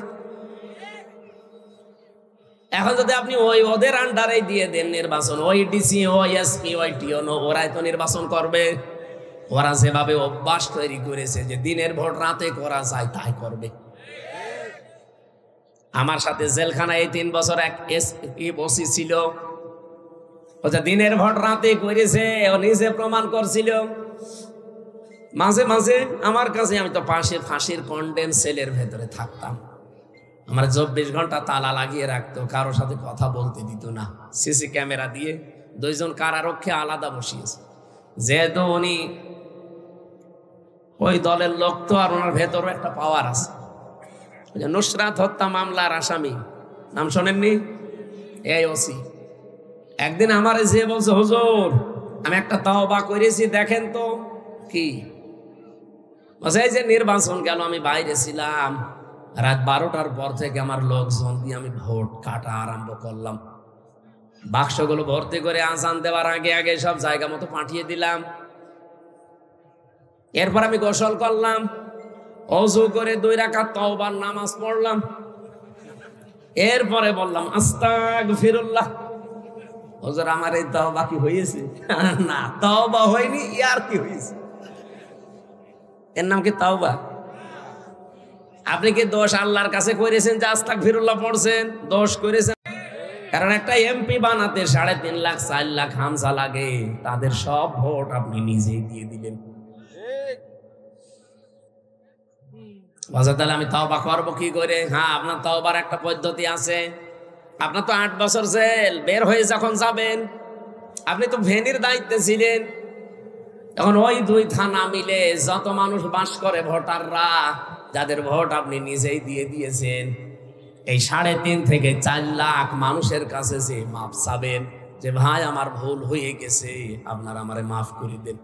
Speaker 1: এখন যদি আপনি ওই ওদের আন্ডারে দিয়ে দেন নির্বাচন, ওই ডিসি, ওই এসপি, ওই টিওনো, ওরাই তো নির্বাচন করবে। ওরা যেভাবে অভ্যাস তৈরি করেছে যে দিনের ভোট রাতে করা যায় তাই করবে। আমার সাথে জেলখানায় এই 3 বছর এক এসপি ওসি ছিল, ও যে দিনের ভোট রাতে করেছে ও নিজে প্রমাণ করছিল। মাঝে মাঝে আমার কাছে, আমি তো ফাঁসির কন্ডেম সেলের ভেতরে থাকতাম, আমার 24 ঘন্টা তালা লাগিয়ে রাখতো, কারোর সাথে কথা বলতে দিত না। সিসি ক্যামেরা দিয়ে 2 জন কারারক্ষী আলাদা বসিয়েছে, যেহেতু উনি ওই দলের লোক তো, আর ওনার ভেতরও একটা পাওয়ার আছে। নুসরাত হত্যা মামলার আসামি, নাম শোনেননি? এই ওসি একদিন আমার যে বলছে, হুজুর আমি একটা তওবা করেছি, দেখেন তো। কি বলছে? এই যে নির্বাচন গেল, আমি বাইরে ছিলাম, রাত 12টার পর থেকে আমার লোকজন দিয়ে আমি ভোট কাটা আরম্ভ করলাম। বাক্সগুলো ভর্তি করে আজান দেওয়ার আগে আগে সব জায়গা মতো পাঠিয়ে দিলাম। এরপর আমি গোসল করলাম, ওযু করে 2 রাকাত তওবার নামাজ পড়লাম। এরপরে বললাম আস্তাগফিরুল্লাহ। হুজুর আমার এই তওবা কি হয়েছে? না, তওবা হয়নি, ইয়ার কি হয়েছে? এর নাম কি তওবা? আপনি কি দোষ আল্লাহর কাছে করেছেন যে আস্তাগফিরুল্লাহ পড়ছেন? দোষ করেছেন। কারণ একটা এমপি বানাতে 3.5 লাখ 4 লাখ হামসা লাগে, তাদের সব ভোট আপনি নিজেই দিয়ে দিলেন। তাহলে আমি তওবা করবো কি করে? হ্যাঁ, আপনার তওবার একটা পদ্ধতি আছে। আপনার তো 8 বছর জেল, বের হয়ে যখন যাবেন, আপনি তো ভেনির দায়িত্বে ছিলেন, এখন ওই 2 থানা মিলে যত মানুষ বাস করে ভোটাররা, যাদের ভোট আপনি নিজেই দিয়ে দিয়েছেন, এই 3.5 থেকে 4 লাখ মানুষের কাছে যে মাফ চাবেন যে ভাই আমার ভুল হয়ে গেছে, আপনারা আমারে মাফ করে দেন।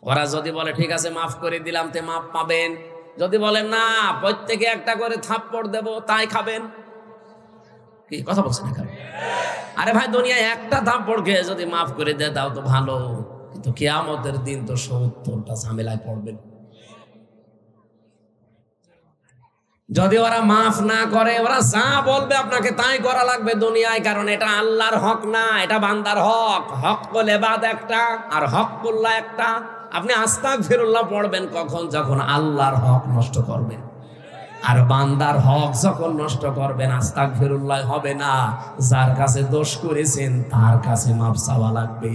Speaker 1: ওরা যদি বলে ঠিক আছে মাফ করে দিলাম, তে মাফ পাবেন। যদি বলেন না, প্রত্যেকে একটা করে থাপ্পড় দেব, তাই খাবেন। কি কথা বলছেন এখানে? আরে ভাই, দুনিয়ায় একটা থাপ্পড় খেয়ে যদি মাফ করে দেয় তাও তো ভালো, কিন্তু কিয়ামতের দিন তো 70টা ঝামেলায় পড়বেন। যদি ওরা মাফ না করে, ওরা যা বলবে আপনাকে তাই করা লাগবে দুনিয়ায়, কারণ এটা আল্লাহর হক না, এটা বান্দার হক। হকুল ইবাদ একটা আর হকুল্লাহ একটা। আপনি আস্তাগফিরুল্লাহ পড়বেন কখন? যখন আল্লাহর হক নষ্ট করবেন। আর বান্দার হক যখন নষ্ট করবেন, আস্তাগফিরুল্লাহ হবে না, যার কাছে দোষ করেছেন তার কাছে মাফ চাওয়া লাগবে।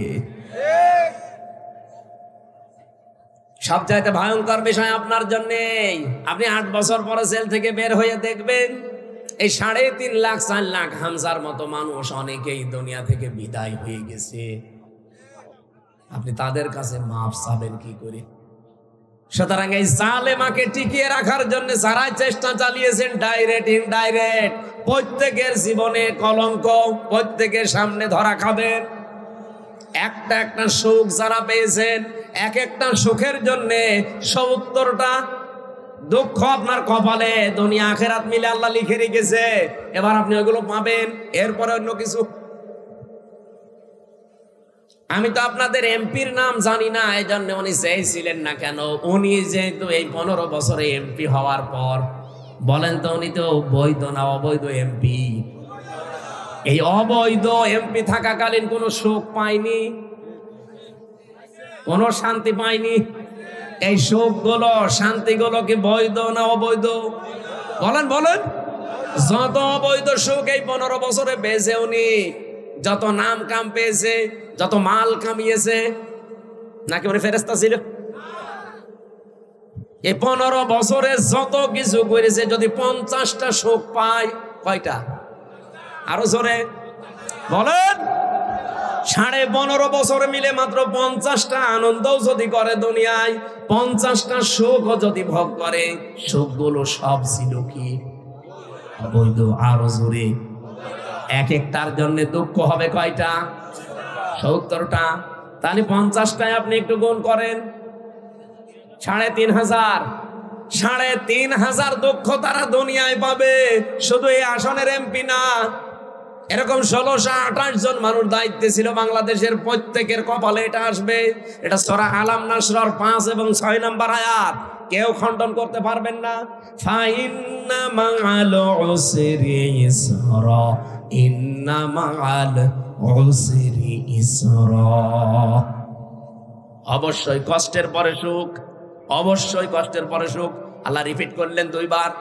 Speaker 1: সবচাইতে ভয়ঙ্কর বিষয় আপনার জন্য, আপনি 8 বছর পরে জেল থেকে বের হয়ে দেখবেন এই 3.5 লাখ 4 লাখ হামজার মতো মানুষ অনেকেই দুনিয়া থেকে বিদায় হয়ে গেছে। আপনি তাদের কাছে মাফ চাবেন কি করে? সুতরাং এই জালেমাকে টিকিয়ে রাখার জন্য যারা চেষ্টা চালিয়েছেন, ডাইরেক্ট ইনডাইরেক্ট, প্রত্যেকের জীবনে কলঙ্ক, প্রত্যেকের সামনে ধরা খাবেন। একটা একটা সুখ যারা পেয়েছেন, এক একটা সুখের জন্য 70টা দুঃখ আপনার কপালে, দুনিয়া আখেরাত মিলে আল্লাহ লিখে রেখেছে। এবার আপনি ওইগুলো পাবেন, এরপরে অন্য কিছু। আমি তো আপনাদের এমপির নাম জানি না, এই জন্য উনি চেয়েছিলেন না কেন। উনি যেহেতু এই 15 বছরে এমপি হওয়ার পর, বলেন তো উনি তো বৈধ না অবৈধ এমপি? এই অবৈধ এমপি থাকাকালীন কোনো সুখ পায়নি, কোনো শান্তি পায়নি। এই সুখগুলো, শান্তিগুলো কি বৈধ না অবৈধ? বলেন বলেন। যত অবৈধ সুখ এই 15 বছরে পেয়েছে উনি, যত নাম কাম পেয়েছে, যত মাল কামিয়েছে, নাকি উনি ফেরেশতা ছিল? এই 15 বছরে যত কিছু করেছে, যদি 50টা সুখ পায়, কয়টা? আরো জোরে বলেন। 15.5 বছর মিলে মাত্র 50টা আনন্দও যদি করে দুনিয়ায়, 50টা সুখও যদি ভোগ করে, সুখগুলো সব ছিল কি অবৈধ। আরো জোরে, এক একটার জন্য দুঃখ হবে কয়টা? 70টা। তাহলে 50টায় আপনি একটু গুণ করেন, 3,500। 3,500 দুঃখ তারা দুনিয়ায় পাবে। শুধু এই আসনের এমপি না, এরকম 1628 জন মানুষ দায়িত্বে ছিল বাংলাদেশের, প্রত্যেকের কপালে এটা আসবে। এটা সূরা আলাম নাসরার 5 এবং 6 নম্বর আয়াত, কেউ খণ্ডন করতে পারবেন না। ফাইন্না মা'আল উসরি ইসরা, ইন্না মা'আল উসরি ইসরা। অবশ্যই কষ্টের পরে সুখ, অবশ্যই কষ্টের পরে সুখ। আল্লাহ রিপিট করলেন 2 বার।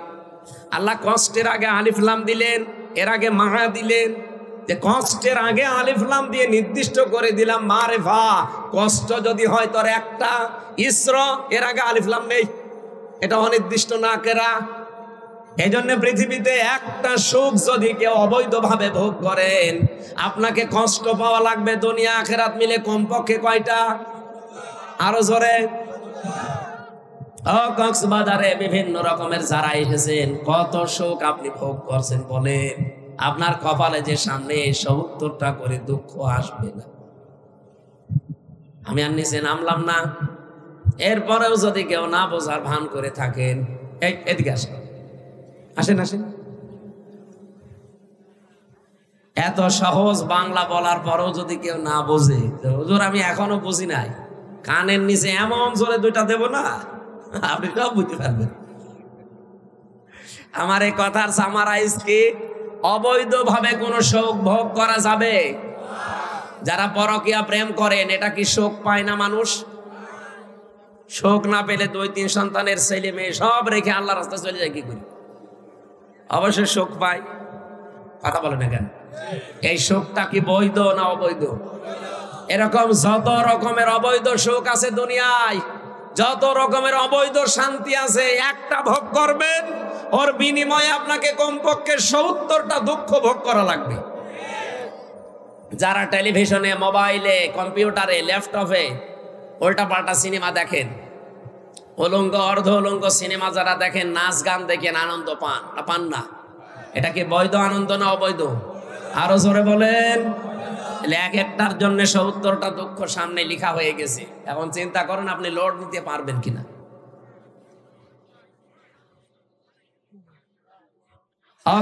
Speaker 1: আল্লাহ কষ্টের আগে আলিফ লাম দিলেন, এর আগে মা দিলেন। যে কষ্টের আগে আলিফ লাম দিয়ে নির্দিষ্ট করে দিলাম মারেফা, কষ্ট যদি হয় তোর একটা। ইসরা, এর আগে আলিফ লাম নেই, এটা অনির্দিষ্ট না কেরা। এই জন্য পৃথিবীতে একটা সুখ যদি কেউ অবৈধভাবে ভোগ করেন, আপনাকে কষ্ট পাওয়া লাগবে দুনিয়া আখেরাত মিলে কমপক্ষে কয়টা? আরো জোরে। কক্সবাজারে বিভিন্ন রকমের যারা এসেছেন, কত সুখ আপনি ভোগ করছেন বলেন? আপনার কপালে যে সামনে 70টা করে দুঃখ আসবে না। আমি আর নিচে নামলাম না, এরপরেও যদি কেউ না বোঝার ভান করে থাকেন, এদিকে আসেন, আসেন আসেন। এত সহজ বাংলা বলার পরেও যদি কেউ না বোঝে, হুজুর আমি এখনো বুঝি নাই, কানের নিচে এমন জোরে 2টা দেব না, আপনি সব বুঝতে পারবেন। আমার এই কথার সামারাইজ কি? অবৈধভাবে কোন সুখ ভোগ করা যাবে? যারা পরকীয়া প্রেম করেন, এটা কি সুখ পায় না মানুষ? সুখ না পেলে 2-3 সন্তানের ছেলে মেয়ে সব রেখে আল্লাহ রাস্তায় চলে যায় কি করি? অবশ্যই সুখ পায়। কথা বলে না কেন? এই সুখটা কি বৈধ না অবৈধ? এরকম যত রকমের অবৈধ সুখ আছে দুনিয়ায়, যত রকমের অবৈধ শান্তি আছে, একটা ভোগ করবেন, ওর বিনিময়ে আপনাকে কমপক্ষে 70টা দুঃখ ভোগ করা লাগবে। যারা টেলিভিশনে, মোবাইলে, কম্পিউটারে, ল্যাপটপে উল্টা পাল্টা সিনেমা দেখেন, উলঙ্গ অর্ধ উলঙ্গ সিনেমা যারা দেখেন, নাচ গান দেখেন, আনন্দ পান না পান না? এটা কি বৈধ আনন্দ না অবৈধ? আরো জোরে বলেন। এক একটার জন্য 70টা দুঃখ সামনে লেখা হয়ে গেছে। এখন চিন্তা করেন আপনি লোড নিতে পারবেন কিনা।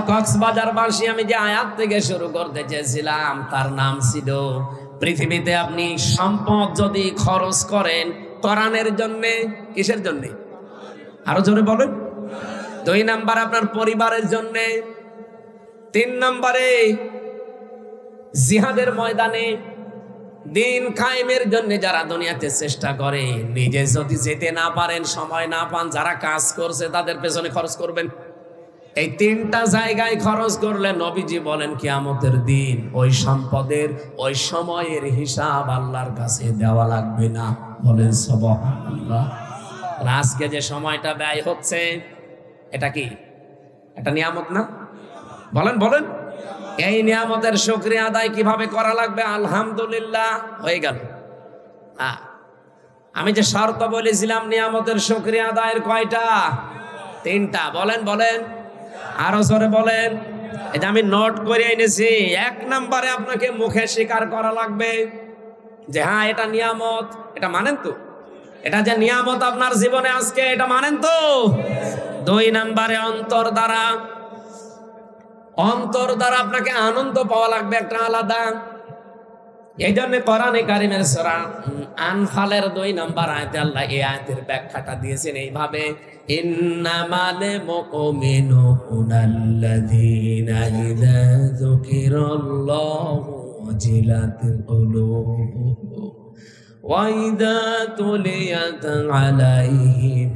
Speaker 1: কক্সবাজারবাসী, আমি যে আয়াত থেকে শুরু করতে চেয়েছিলাম তার নাম ছিল, পৃথিবীতে আপনি সম্পদ যদি খরচ করেন কোরআনের জন্য, কিসের জন্য? আরো জোরে বলেন। 2 নাম্বার আপনার পরিবারের জন্য, 3 নম্বরে জিহাদের ময়দানে দিন কায়েমের জন্য যারা দুনিয়াতে চেষ্টা করে, নিজে যদি যেতে না পারেন, সময় না পান, যারা কাজ করছে তাদের পেছনে খরচ করবেন। এই 3টা জায়গায় খরচ করলে নবীজি বলেন কিয়ামতের দিন ওই সম্পদের, ওই সময়ের হিসাব আল্লাহর কাছে দেওয়া লাগবে না। বলেন সুবহানাল্লাহ। আজকে যে সময়টা ব্যয় হচ্ছে, এটা কি? এটা নিয়ামত না? বলেন বলেন। এই নিয়ামতের শুকরিয়া আদায় কিভাবে করা লাগবে? আলহামদুলিল্লাহ হয়ে গেল। আমি যে শর্ত বলেছিলাম নিয়ামতের শুকরিয়া আদায়ের কয়টা? 3টা। বলেন বলেন, আরো জোরে বলেন। এই যে আমি নোট করে এনেছি, 1 নম্বরে আপনাকে মুখে স্বীকার করা লাগবে যে হ্যাঁ এটা নিয়ামত, এটা মানেন তো? এটা যে নিয়ামত আপনার জীবনে আজকে, এটা মানেন তো? 2 নম্বরে অন্তর দ্বারা আপনাকে আনন্দ পাওয়া লাগবে একটা আলাদা। এই জন্য কোরআনে কারিমের সূরা আনফালের 2 নম্বর আয়াতে আল্লাহ এই আয়াতের ব্যাখ্যাটা দিয়েছেন এইভাবে, ইন্নামাল মুমিনুনা আল্লাযীনা ইযা যুকিরাল্লাহু ওয়াজিলাত কুলুবুহুম ওয়া ইযা তুলিয়াত আলাইহিম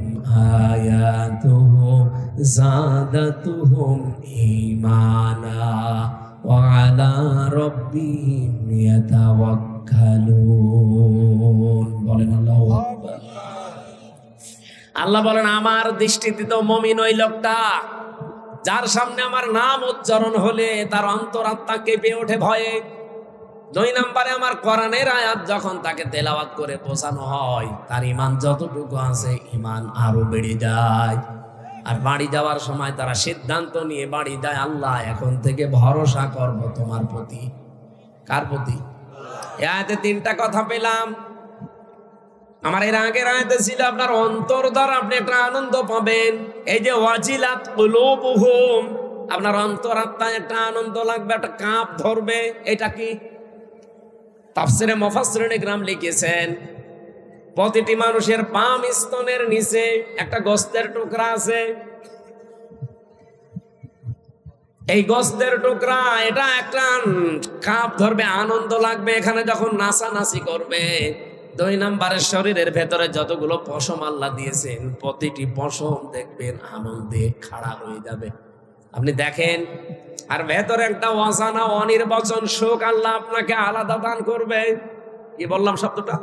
Speaker 1: আয়াতুহু যাদাতুহুম ঈমানা ওয়া আলা রাব্বিহিম ইয়াতাওয়াক্কালুন। বলেন আল্লাহু আকবার। আল্লাহ বলেন আমার দৃষ্টিতে তো মুমিন ওই লোকটা যার সামনে আমার নাম উচ্চারণ হলে তার অন্তরাত্মা কেঁপে ওঠে ভয়ে। দুই নম্বরে আমার কোরআনের আয়াত যখন তাকে তেলাওয়াত করে বোঝানো হয়, তার ঈমান যতটুকু আছে ঈমান আরো বেড়ে যায়। আর বাড়ি যাওয়ার সময় তারা সিদ্ধান্ত নিয়ে বাড়ি যায়, আল্লাহ এখন থেকে ভরসা করব তোমার প্রতি। কার প্রতি? এই আয়াতে তিনটা কথা পেলাম। আমার এর আগের আয়াতে ছিল আপনার অন্তর দ্বারা আপনি একটা আনন্দ পাবেন। এই যে ওয়াজিলাত কুলুবুহুম, আপনার অন্তরাত্মায় একটা আনন্দ লাগবে, একটা কাঁপ ধরবে। এটা কি? তাফসিরে মুফাসসিরিন ইকরাম লিখেছেন, প্রতিটি মানুষের পাম স্তনের নিচে একটা গোস্তের টুকরা আছে। এই গোস্তের টুকরা এটা একটা কাঁপ ধরবে, আনন্দ লাগবে এখানে যখন নাচানাচি করবে। দুই নম্বরের শরীরের ভেতরে যতগুলো পশম আল্লাহ দিয়েছেন, প্রতিটি পশম দেখবেন আনন্দে খাড়া হয়ে যাবে। আপনি দেখেন, আর ভেতরে একটা অজানা অনির্বচন সুখ আল্লাহ আপনাকে আলাদা দান করবে। কি বললাম শব্দটা?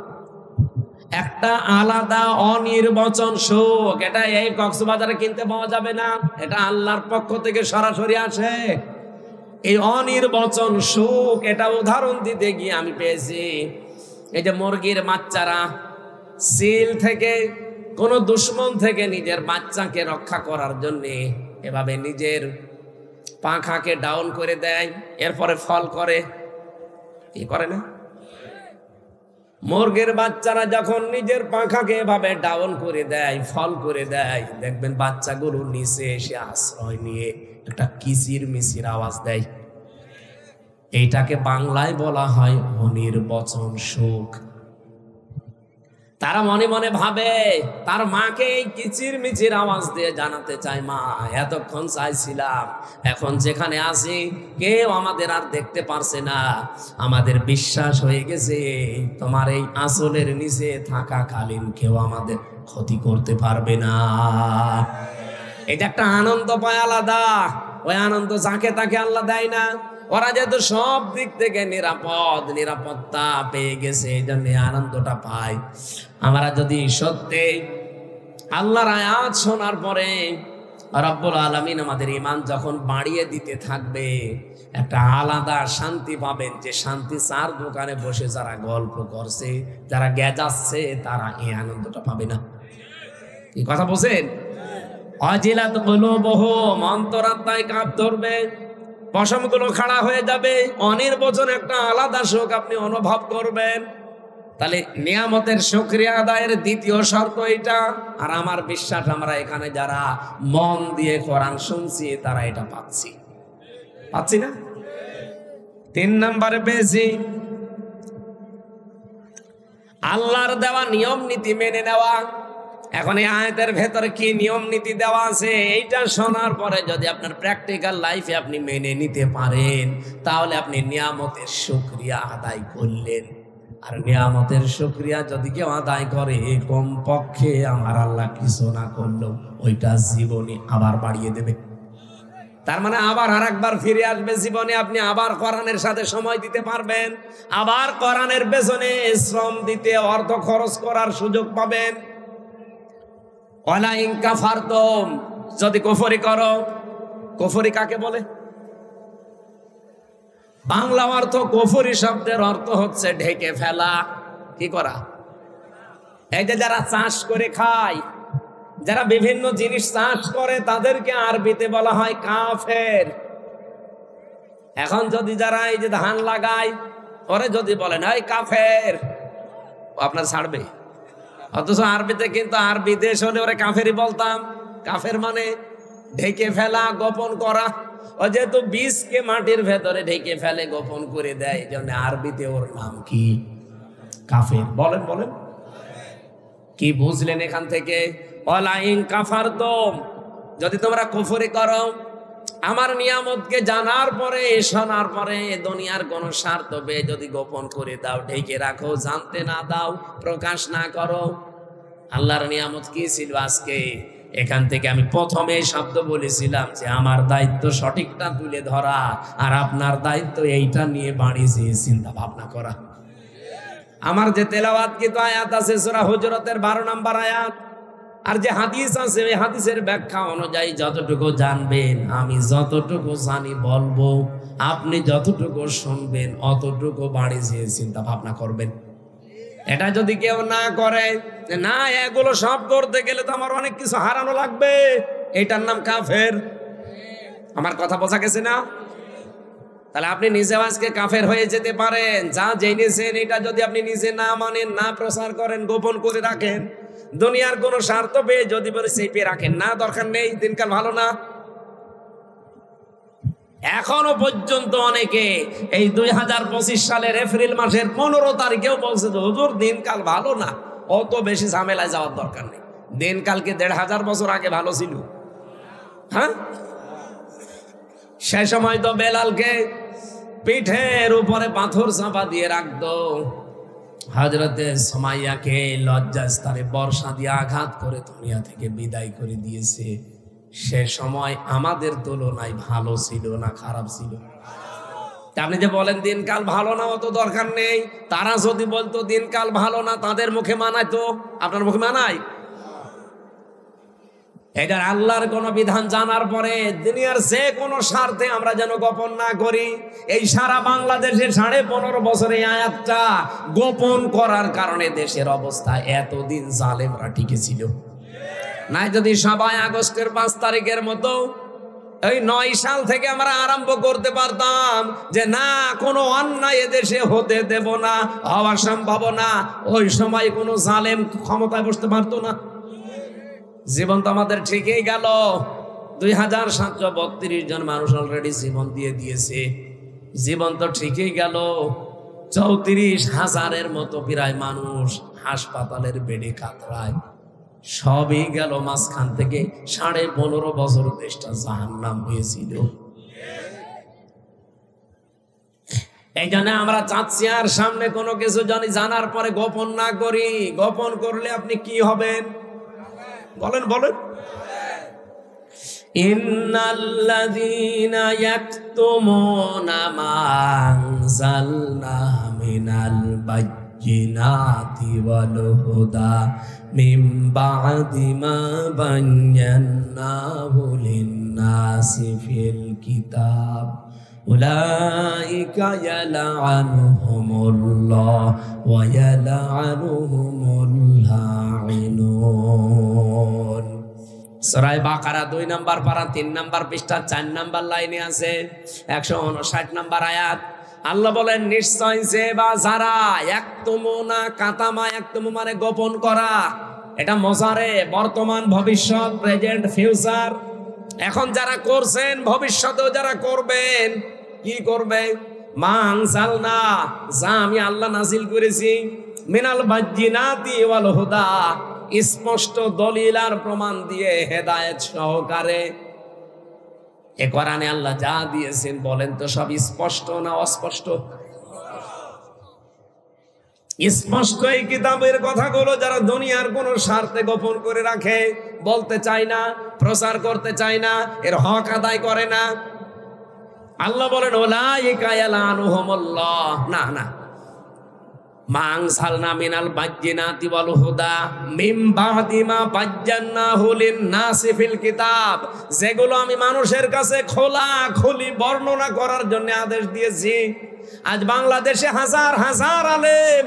Speaker 1: একটা আলাদা অনির্বচন সুখ। এটা এই কক্সবাজারে কিনতে পাওয়া যাবে না, এটা আল্লাহর পক্ষ থেকে সরাসরি আসে। এই অনির্বচন সুখ, এটা উদাহরণ দিতে গিয়ে আমি পেয়েছি। এই যে মুরগির বাচ্চারা সিল থেকে, কোন দুশ্মন থেকে নিজের বাচ্চাকে রক্ষা করার জন্য এভাবে নিজের পাখাকে ডাউন করে দেয়, এরপরে ফল করে। কি করে না? মুরগির বাচ্চারা যখন নিজের পাখাকে এভাবে ডাউন করে দেয়, ফল করে দেয়, দেখবেন বাচ্চাগুলো নিচে এসে আশ্রয় নিয়ে একটা কিচির মিচির আওয়াজ দেয়। এইটাকে বাংলায় বলা হয় অনির্বচন সুখ। তারা মনে মনে ভাবে, তার মাকে এই কিচির মিচির আওয়াজ দিয়ে জানাতে চায়, মা এতক্ষণ চাইছিলাম, এখন যেখানে আছি কেউ আমাদের আর দেখতে পারছে না, আমাদের বিশ্বাস হয়ে গেছে তোমার এই আঁচলের নিচে থাকাকালীন কেউ আমাদের ক্ষতি করতে পারবে না। এটা একটা আনন্দ পায় আলাদা। ওই আনন্দ যাকে তাকে আল্লাহ দেয় না। ওরা যেহেতু সব দিক থেকে নিরাপত্তা পেয়ে গেছে, এই জন্য আনন্দটা পায়। আমরা যদি সত্যি আল্লাহর আয়াত শোনার পরে রব্বুল আলামিন আমাদের ঈমান যখন বাড়িয়ে দিতে থাকবে, একটা আলাদা শান্তি পাবেন, যে শান্তি চার দোকানে বসে যারা গল্প করছে, যারা গেজাচ্ছে, তারা এই আনন্দটা পাবে না। কি কথা বলছেন? ওয়াজিলাত কুলুবুহুম, অন্তরাত্মায় কাঁপ ধরবে, পশমগুলো খাড়া হয়ে যাবে, অনির্বচন একটা আলাদা সুখ আপনি অনুভব করবেন। তাহলে নিয়ামতের শুকরিয়া আদায়ের দ্বিতীয় শর্ত এটা। আর আমার বিশ্বাস আমরা এখানে যারা মন দিয়ে কোরআন শুনছি তারা এটা পাচ্ছি না? 3 নম্বরে পেয়েছি আল্লাহর দেওয়া নিয়ম নীতি মেনে নেওয়া। এখন এই আয়াতের ভেতরে কি নিয়ম নীতি দেওয়া আছে, এইটা শোনার পরে যদি আপনার প্র্যাকটিক্যাল লাইফে আপনি মেনে নিতে পারেন, তাহলে আপনি নিয়ামতের শুকরিয়া আদায় করলেন। আর নিয়ামতের শুকরিয়া যদি কেউ আদায় করে, কমপক্ষে আমার আল্লাহ কিছু না করলেও ওইটা জীবনে আবার বাড়িয়ে দেবে। তার মানে আবার আরেকবার ফিরে আসবে জীবনে, আপনি আবার কোরআনের সাথে সময় দিতে পারবেন, আবার কোরআনের পেছনে শ্রম দিতে, অর্থ খরচ করার সুযোগ পাবেন। ওয়ালা ইন কাফারতুম, যদি কুফরি করো। কুফরি কাকে বলে? বাংলা অর্থ কুফরি শব্দের অর্থ হচ্ছে ঢেকে ফেলা। কি করা? এই যে যারা চাষ করে খায়, যারা বিভিন্ন জিনিস চাষ করে, তাদেরকে আরবিতে বলা হয় কাফের। এখন যদি যারা এই যে ধান লাগায়, ওরে যদি বলেন এই কাফের, আপনার ছাড়বে। অথচ আরবিতে কিন্তু আরবি দেশ হলে ওরে কাফেরই বলতাম। কাফের মানে ঢেকে ফেলা, গোপন করা। ও যেহেতু বীজকে মাটির ভেতরে ঢেকে ফেলে, গোপন করে দেয়, এই জন্য আরবিতে ওর নাম কি? কাফের। বলেন কি বুঝলেন এখান থেকে? ওয়ালা ইন কাফারতুম, যদি তোমরা কুফরি করো, আমার নিয়ামতকে জানার পরে, শোনার পরে, দুনিয়ার কোন স্বার্থ পেয়ে যদি গোপন করে দাও, ঢেকে রাখো, জানতে না দাও, প্রকাশ না করো। আল্লাহর নিয়ামত কি ছিল আজকে? এখান থেকে আমি প্রথমে শব্দ বলেছিলাম যে আমার দায়িত্ব সঠিকটা তুলে ধরা, আর আপনার দায়িত্ব এইটা নিয়ে বাড়িয়ে চিন্তা ভাবনা করা। আমার যে তেলাওয়াতকৃত আয়াত আছে সূরা হুজুরাতের 12 নম্বর আয়াত, আর যে হাদিস আছে, ওই হাদিসের ব্যাখ্যা অনুযায়ী যতটুকু জানবেন, আমি যতটুকু জানি বলবো, আপনি যতটুকু শুনবেন অতটুকু বাড়ি যেয়ে চিন্তা ভাবনা করবেন। এটা যদি কেউ না করে, না এগুলো সব করতে গেলে তো আমার অনেক কিছু হারানো লাগবে, এটার নাম কাফের। আমার কথা বোঝা গেছে না? তাহলে আপনি নিজেও আজকে কাফের হয়ে যেতে পারেন। যা জেনেছেন এটা যদি আপনি নিজে না মানেন, না প্রচার করেন, গোপন করে রাখেন, দুনিয়ার কোন স্বার্থ পেয়ে যদি বলে চেপে রাখেন, না দরকার নেই, দিনকাল ভালো না। এখনো পর্যন্ত অনেকে এই 2025 সালের এপ্রিল মাসের 15 তারিখেও বলছে যে হুজুর দিনকাল ভালো না, অত বেশি ঝামেলায় যাওয়ার দরকার নেই। দিনকালকে 1500 বছর আগে ভালো ছিল। হ্যাঁ, সে সময় তো বেলালকে পিঠের উপরে পাথর চাপা দিয়ে রাখতো, হযরতে সুমাইয়াকে লজ্জাস্থানে বর্ষা দিয়ে আঘাত করে দুনিয়া থেকে বিদায় করে দিয়েছে। সে সময় আমাদের তুলনায় ভালো ছিল না খারাপ ছিল? আপনি যে বলেন দিনকাল ভালো না, অত দরকার নেই, তারা যদি বলতো দিনকাল ভালো না, তাদের মুখে মানায় তো, আপনার মুখে মানায়? এটার আল্লাহর কোন বিধান জানার পরে দুনিয়ার যে কোনো স্বার্থে আমরা যেন গোপন না করি। এই সারা বাংলাদেশে 15.5 বছরে আয়াতটা গোপন করার কারণে দেশের অবস্থা এতদিন জালেমরা টিকেছিল। নাই যদি সবাই আগস্টের 5 তারিখের মতো এই 9 সাল থেকে আমরা আরম্ভ করতে পারতাম যে না, কোনো অন্যায় এদেশে হতে দেব না, হওয়া সম্ভব না, ওই সময় কোনো জালেম ক্ষমতায় বসতে পারতো না। জীবন তো আমাদের ঠিকই গেল। 2732 জন মানুষ অলরেডি জীবন দিয়ে দিয়েছে। জীবন তো ঠিকই গেল। 34,000-এর মতো প্রায় মানুষ হাসপাতালের বেডে কাতরায়। সবই গেল মাঝখান থেকে 15.5 বছর দেশটা জাহান্নাম হয়েছিল। এই জন্য আমরা চাচ্ছি আর সামনে কোনো কিছু জানার পরে গোপন না করি। গোপন করলে আপনি কি হবেন বলেন বলেন? ইন্নাল্লাযীনা ইয়াকতুমুনা মা আনজালনা মিনাল বায়্যিনাতি ওয়াল হুদা মিন বা'দি মা বায়্যানাহু লিন-নাসি ফিল কিতাব উলাইকা ইয়ালআনুহুমুল্লাহ ওয়া ইয়ালআনুহুমুল লাঈনুন। সূরা বাকারা 2 নম্বর পারা 3 নম্বর পৃষ্ঠা 4 নম্বর লাইনে আছে 159 নম্বর আয়াত। আল্লাহ বলেন নিশ্চয় যে বা যারা ইয়াকতুমুনা, কাতামা ইয়াকতুমু মানে গোপন করা, এটা মজারে বর্তমান ভবিষ্যৎ প্রেজেন্ট ফিউচার। এখন যারা করছেন ভবিষ্যতেও যারা করবেন, কি করবে? মা আনজালনা, যা আমি আল্লাহ নাজিল করেছি, মিনাল বায়্যিনাতি ওয়াল হুদা, স্পষ্ট দলিল আর প্রমাণ দিয়ে হেদায়েত সহকারে। এ কোরআনে আল্লাহ যা দিয়েছেন বলেন তো সব স্পষ্ট না অস্পষ্ট? স্পষ্ট এই কিতাবের কথাগুলো যারা দুনিয়ার কোন স্বার্থে গোপন করে রাখে, বলতে চায় না, প্রচার করতে চায় না, এর হক আদায় করে না, আল্লাহ বলেন উলাইকা ইয়ালআনুহুমুল্লাহ। না না, মা আনজালনা মিনাল বায়্যিনাতি ওয়াল হুদা মিন বা'দি মা বায়্যানাহু লিন-নাসি ফিল কিতাব, যেগুলো আমি মানুষের কাছে খোলাখুলি বর্ণনা করার জন্য আদেশ দিয়েছি। আজ বাংলাদেশে হাজার হাজার আলেম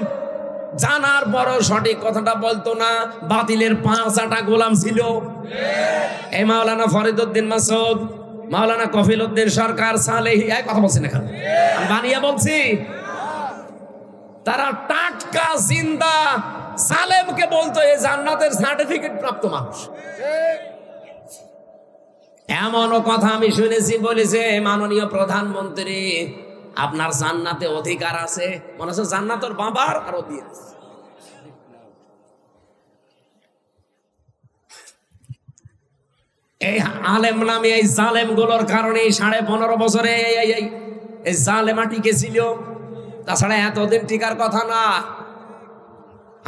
Speaker 1: জানার পরও সঠিক কথাটা বলতো না, বাতিলের 5টা গোলাম ছিল। এই মাওলানা ফরিদউদ্দিন মাসুদ, মাওলানা কফিলউদ্দিন সরকার, সালেহী, এই কথা বলছি না, আমি বানিয়ে বলছি। তারা টাটকা জিন্দা সালেমকে বলতো এই জান্নাতের সার্টিফিকেট প্রাপ্ত মানুষ। এমনও কথা আমি শুনেছি, বলেছে মাননীয় প্রধানমন্ত্রী আপনার জান্নাতে অধিকার আছে, মনে হচ্ছে জান্নাতের বাবার আরো দিয়ে। এই আলেম নামে এই জালেম গুলোর কারণে 15.5 বছরে এই জালেমা টিকেছিল, তাছাড়া এতদিন টিকার কথা না।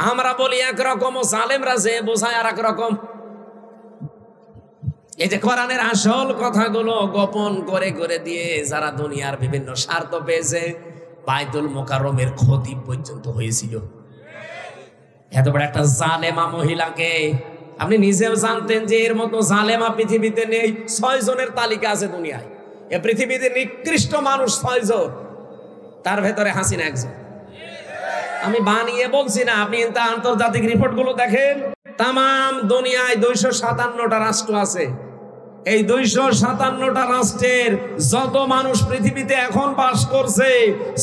Speaker 1: আমরা বলি একরকম, জালেমরা যে বোঝায় আর একরকম। এই যে কোরআনের আসল কথাগুলো গোপন করে করে দিয়ে যারা দুনিয়ার বিভিন্ন স্বার্থ পেয়েছে, বাইতুল মুকাররমের ক্ষতি পর্যন্ত হয়েছিল। এত বড় একটা জালেমা মহিলাকে আপনি নিজেও জানতেন যে এর মতো জালেমা পৃথিবীতে নেই। 6 জনের তালিকা আছে দুনিয়ায়, এ পৃথিবীতে নিকৃষ্ট মানুষ 6 জন, তার ভেতরে হাসিনা একজন। আমি বানিয়ে বলছি না, আপনি আন্তর্জাতিক রিপোর্ট গুলো দেখেন। তাম দুনিয়ায় 257টা রাষ্ট্র আছে। এই 257টা রাষ্ট্রের যত মানুষ পৃথিবীতে এখন বাস করছে,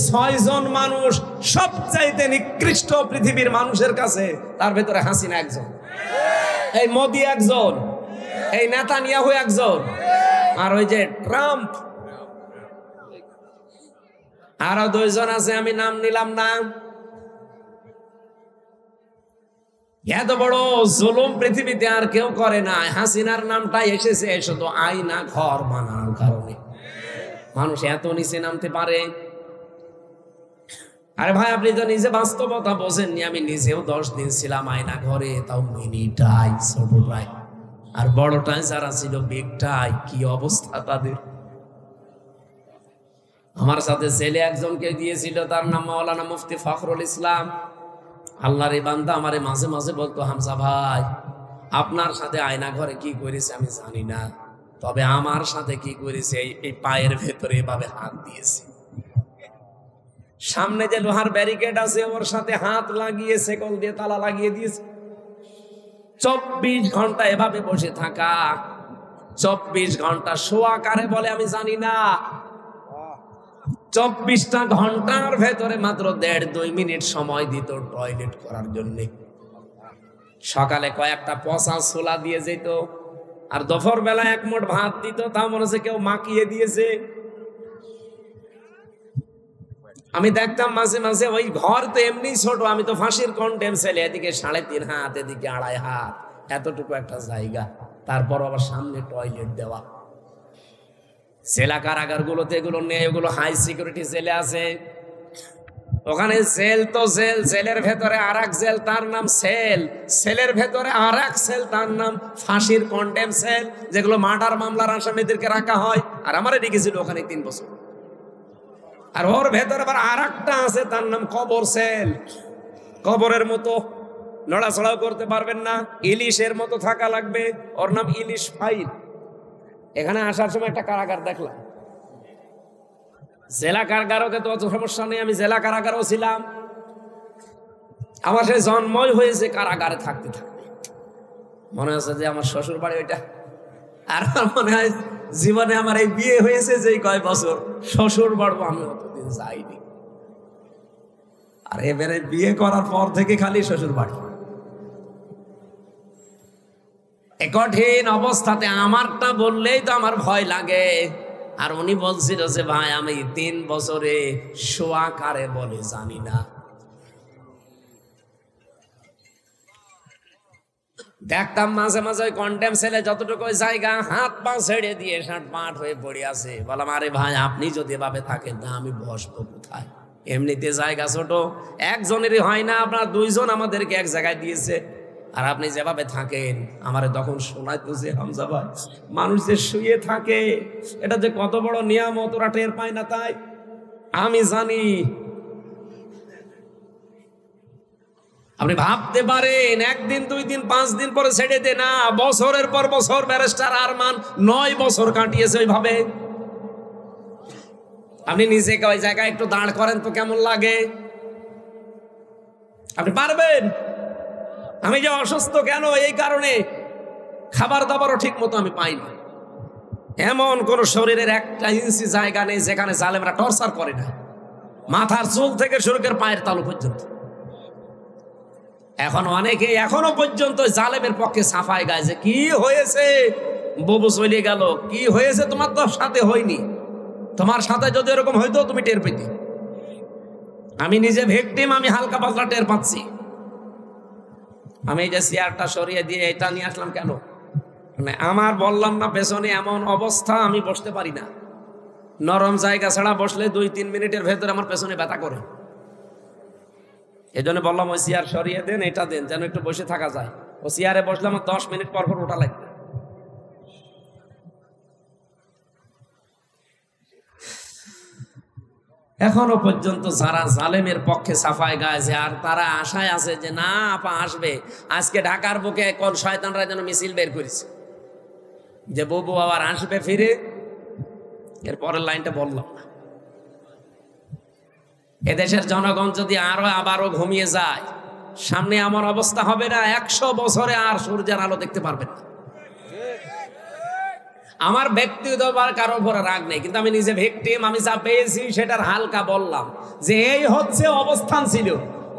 Speaker 1: 6 জন মানুষ সবচাইতে নিকৃষ্ট পৃথিবীর মানুষের কাছে, তার ভেতরে হাসিনা একজন, এই মোদি একজন, এই নেতানিয়াহু একজন, আর ওই যে ট্রাম্প আরো 2 জন আছে, আমি নাম নিলাম না। এত বড় জুলুম পৃথিবীতে আর কেউ করে না। হাসিনার নামটাই এসেছে শুধু আয়না ঘর বানানোর কারণে। মানুষ এত নিচে নামতে পারে? আরে ভাই, আপনি তো নিজে বাস্তবতা বোঝেননি। আমি নিজেও 10 দিন ছিলাম আয়না ঘরে, তাও মিনিটাই, ছোটটাই। আর বড়টাই যারা ছিল, বিগটাই, কি অবস্থা তাদের। আমার সাথে ছেলে একজনকে দিয়েছিল, তার নাম মাওলানা মুফতি ফখরুল ইসলাম। আল্লাহর এই বান্দা আমারে মাঝে মাঝে বলতো, হামজা ভাই, আপনার সাথে আয়না ঘরে কি করেছে আমি জানি না, তবে আমার সাথে কি করেছে, এই পায়ের ভেতরে এভাবে হাত দিয়েছে। সামনে যে লোহার ব্যারিকেড আছে, ওর সাথে হাত লাগিয়ে সেকল দিয়ে তালা লাগিয়ে দিয়েছে। 24 ঘন্টা এভাবে বসে থাকা, 24 ঘন্টা শোয়া কারে বলে আমি জানি না। 24টা ঘন্টার ভেতরে মাত্র 1.5-2 মিনিট সময় দিত টয়লেট করার জন্য। সকালে কয়েকটা পচা ছোলা দিয়ে যেত, আর দুপুর বেলা 1 মুঠ ভাত দিত, তা মনে হচ্ছে কেউ মাখিয়ে দিয়েছে। আমি দেখতাম মাঝে মাঝে, ওই ঘর তো এমনি ছোট, আমি তো ফাঁসির কন্টেম ছেলে, এদিকে 3.5 হাত, এদিকে 2.5 হাত, এতটুকু একটা জায়গা, তারপর আবার সামনে টয়লেট দেওয়া। জেলা কারাগার গুলোতে এগুলো নেই, ওগুলো হাই সিকিউরিটি জেলে আছে। ওখানে জেল তো জেল, জেলের ভেতরে আর এক জেল, তার নাম সেল, সেলের ভেতরে আর এক সেল, তার নাম ফাঁসির কন্টেম সেল, যেগুলো মার্ডার মামলার আসামিদেরকে রাখা হয়। আর আমারে রেখেছিল ওখানে 3 বছর। আর ওর ভেতরে আবার আর একটা আছে, তার নাম কবর সেল। কবরের মতো, নড়াচড়াও করতে পারবেন না, ইলিশের মতো থাকা লাগবে, ওর নাম ইলিশ ফাইল। এখানে আসার সময় একটা কারাগার দেখলাম। জেলা কারাগারকে তো অত সমস্যা নেই, আমি জেলা কারাগারও ছিলাম। আমার সে জন্মই হয়েছে কারাগারে থাকতে থাকতে। মনে হচ্ছে যে আমার শ্বশুর বাড়ি ওইটা। আর মনে হয় জীবনে আমার এই বিয়ে হয়েছে যে কয় বছর, শ্বশুর বাড়ি আমি অতদিন যাইনি। আর এবারে বিয়ে করার পর থেকে খালি শ্বশুর বাড়ি। কঠিন অবস্থাতে আমারটা বললেই তো আমার ভয় লাগে। আর উনি বলছিল যে ভাই, আমি 3 বছরে শোয়া কারে বলে জানি না। দেখতাম মাঝে মাঝে ওই কন্টেম সেলে যতটুকু জায়গা, হাত পা ছেড়ে দিয়ে 60-65 হয়ে পড়ে আছে। বললাম, আরে ভাই, আপনি যদি এভাবে থাকেন না, আমি বসবো কোথায়? এমনিতে জায়গা ছোট, একজনেরই হয় না, আপনার 2 জন আমাদেরকে এক জায়গায় দিয়েছে। আর আপনি যেভাবে থাকেন, আমারে তখন শোনাইতো যে, হামজা ভাই, মানুষ যে শুয়ে থাকে, এটা যে কত বড় নিয়ামত, ওরা টের পায় না। তাই আমি জানি। আপনি ভাবতে পারেন 1 দিন 2 দিন 5 দিন পরে ছেড়ে দে না, বছরের পর বছর ব্যারিস্টার আরমান 9 বছর কাটিয়েছে ওইভাবে। আপনি নিজেকে ওই জায়গায় একটু দাঁড় করেন তো কেমন লাগে? আপনি পারবেন? আমি যে অসুস্থ কেন, এই কারণে খাবার দাবারও ঠিক মতো আমি পাই না। এমন কোন শরীরের 1 ইঞ্চি জায়গা নেই যেখানে জালেমরা টর্চার করে না, মাথার চুল থেকে শুরু করে পায়ের তালু পর্যন্ত। এখন অনেকে এখনো পর্যন্ত জালেমের পক্ষে সাফাই গায় যে, কি হয়েছে বুবু চলে গেল, কি হয়েছে তোমার তো সাথে হয়নি, তোমার সাথে যদি এরকম হইতো তুমি টের পেতে। আমি নিজে ভিকটিম, আমি হালকা পাতলা টের পাচ্ছি। আমি এই যে চেয়ারটা সরিয়ে দিয়ে এটা নিয়ে আসলাম কেন, মানে আমার বললাম না পেছনে এমন অবস্থা, আমি বসতে পারি না। নরম জায়গা ছাড়া বসলে 2-3 মিনিটের ভেতরে আমার পেছনে ব্যথা করে। এই জন্য বললাম ওই চেয়ার সরিয়ে দেন, এটা দেন, যেন একটু বসে থাকা যায়। ও চেয়ারে বসলে আমার 10 মিনিট পর পর ওঠা লাগবে। এখনো পর্যন্ত যারা জালেমের পক্ষে সাফাই গাইছে, আর তারা আশায় আছে যে না আপা আসবে। আজকে ঢাকার বুকে কোন শয়তানরা যেন মিছিল বের করেছে যে বুবু আবার আসবে ফিরে। এর পরের লাইনটা বললাম না। এদেশের জনগণ যদি আবারও ঘুমিয়ে যায়, সামনে আমার অবস্থা হবে না, 100 বছরে আর সূর্যের আলো দেখতে পারবেন না। আমার ব্যক্তিগত কারোর উপরে রাগ নেই, কিন্তু আমি নিজে ভিকটিম, আমি যা পেয়েছি সেটার হালকা বললাম যে এই হচ্ছে অবস্থান ছিল।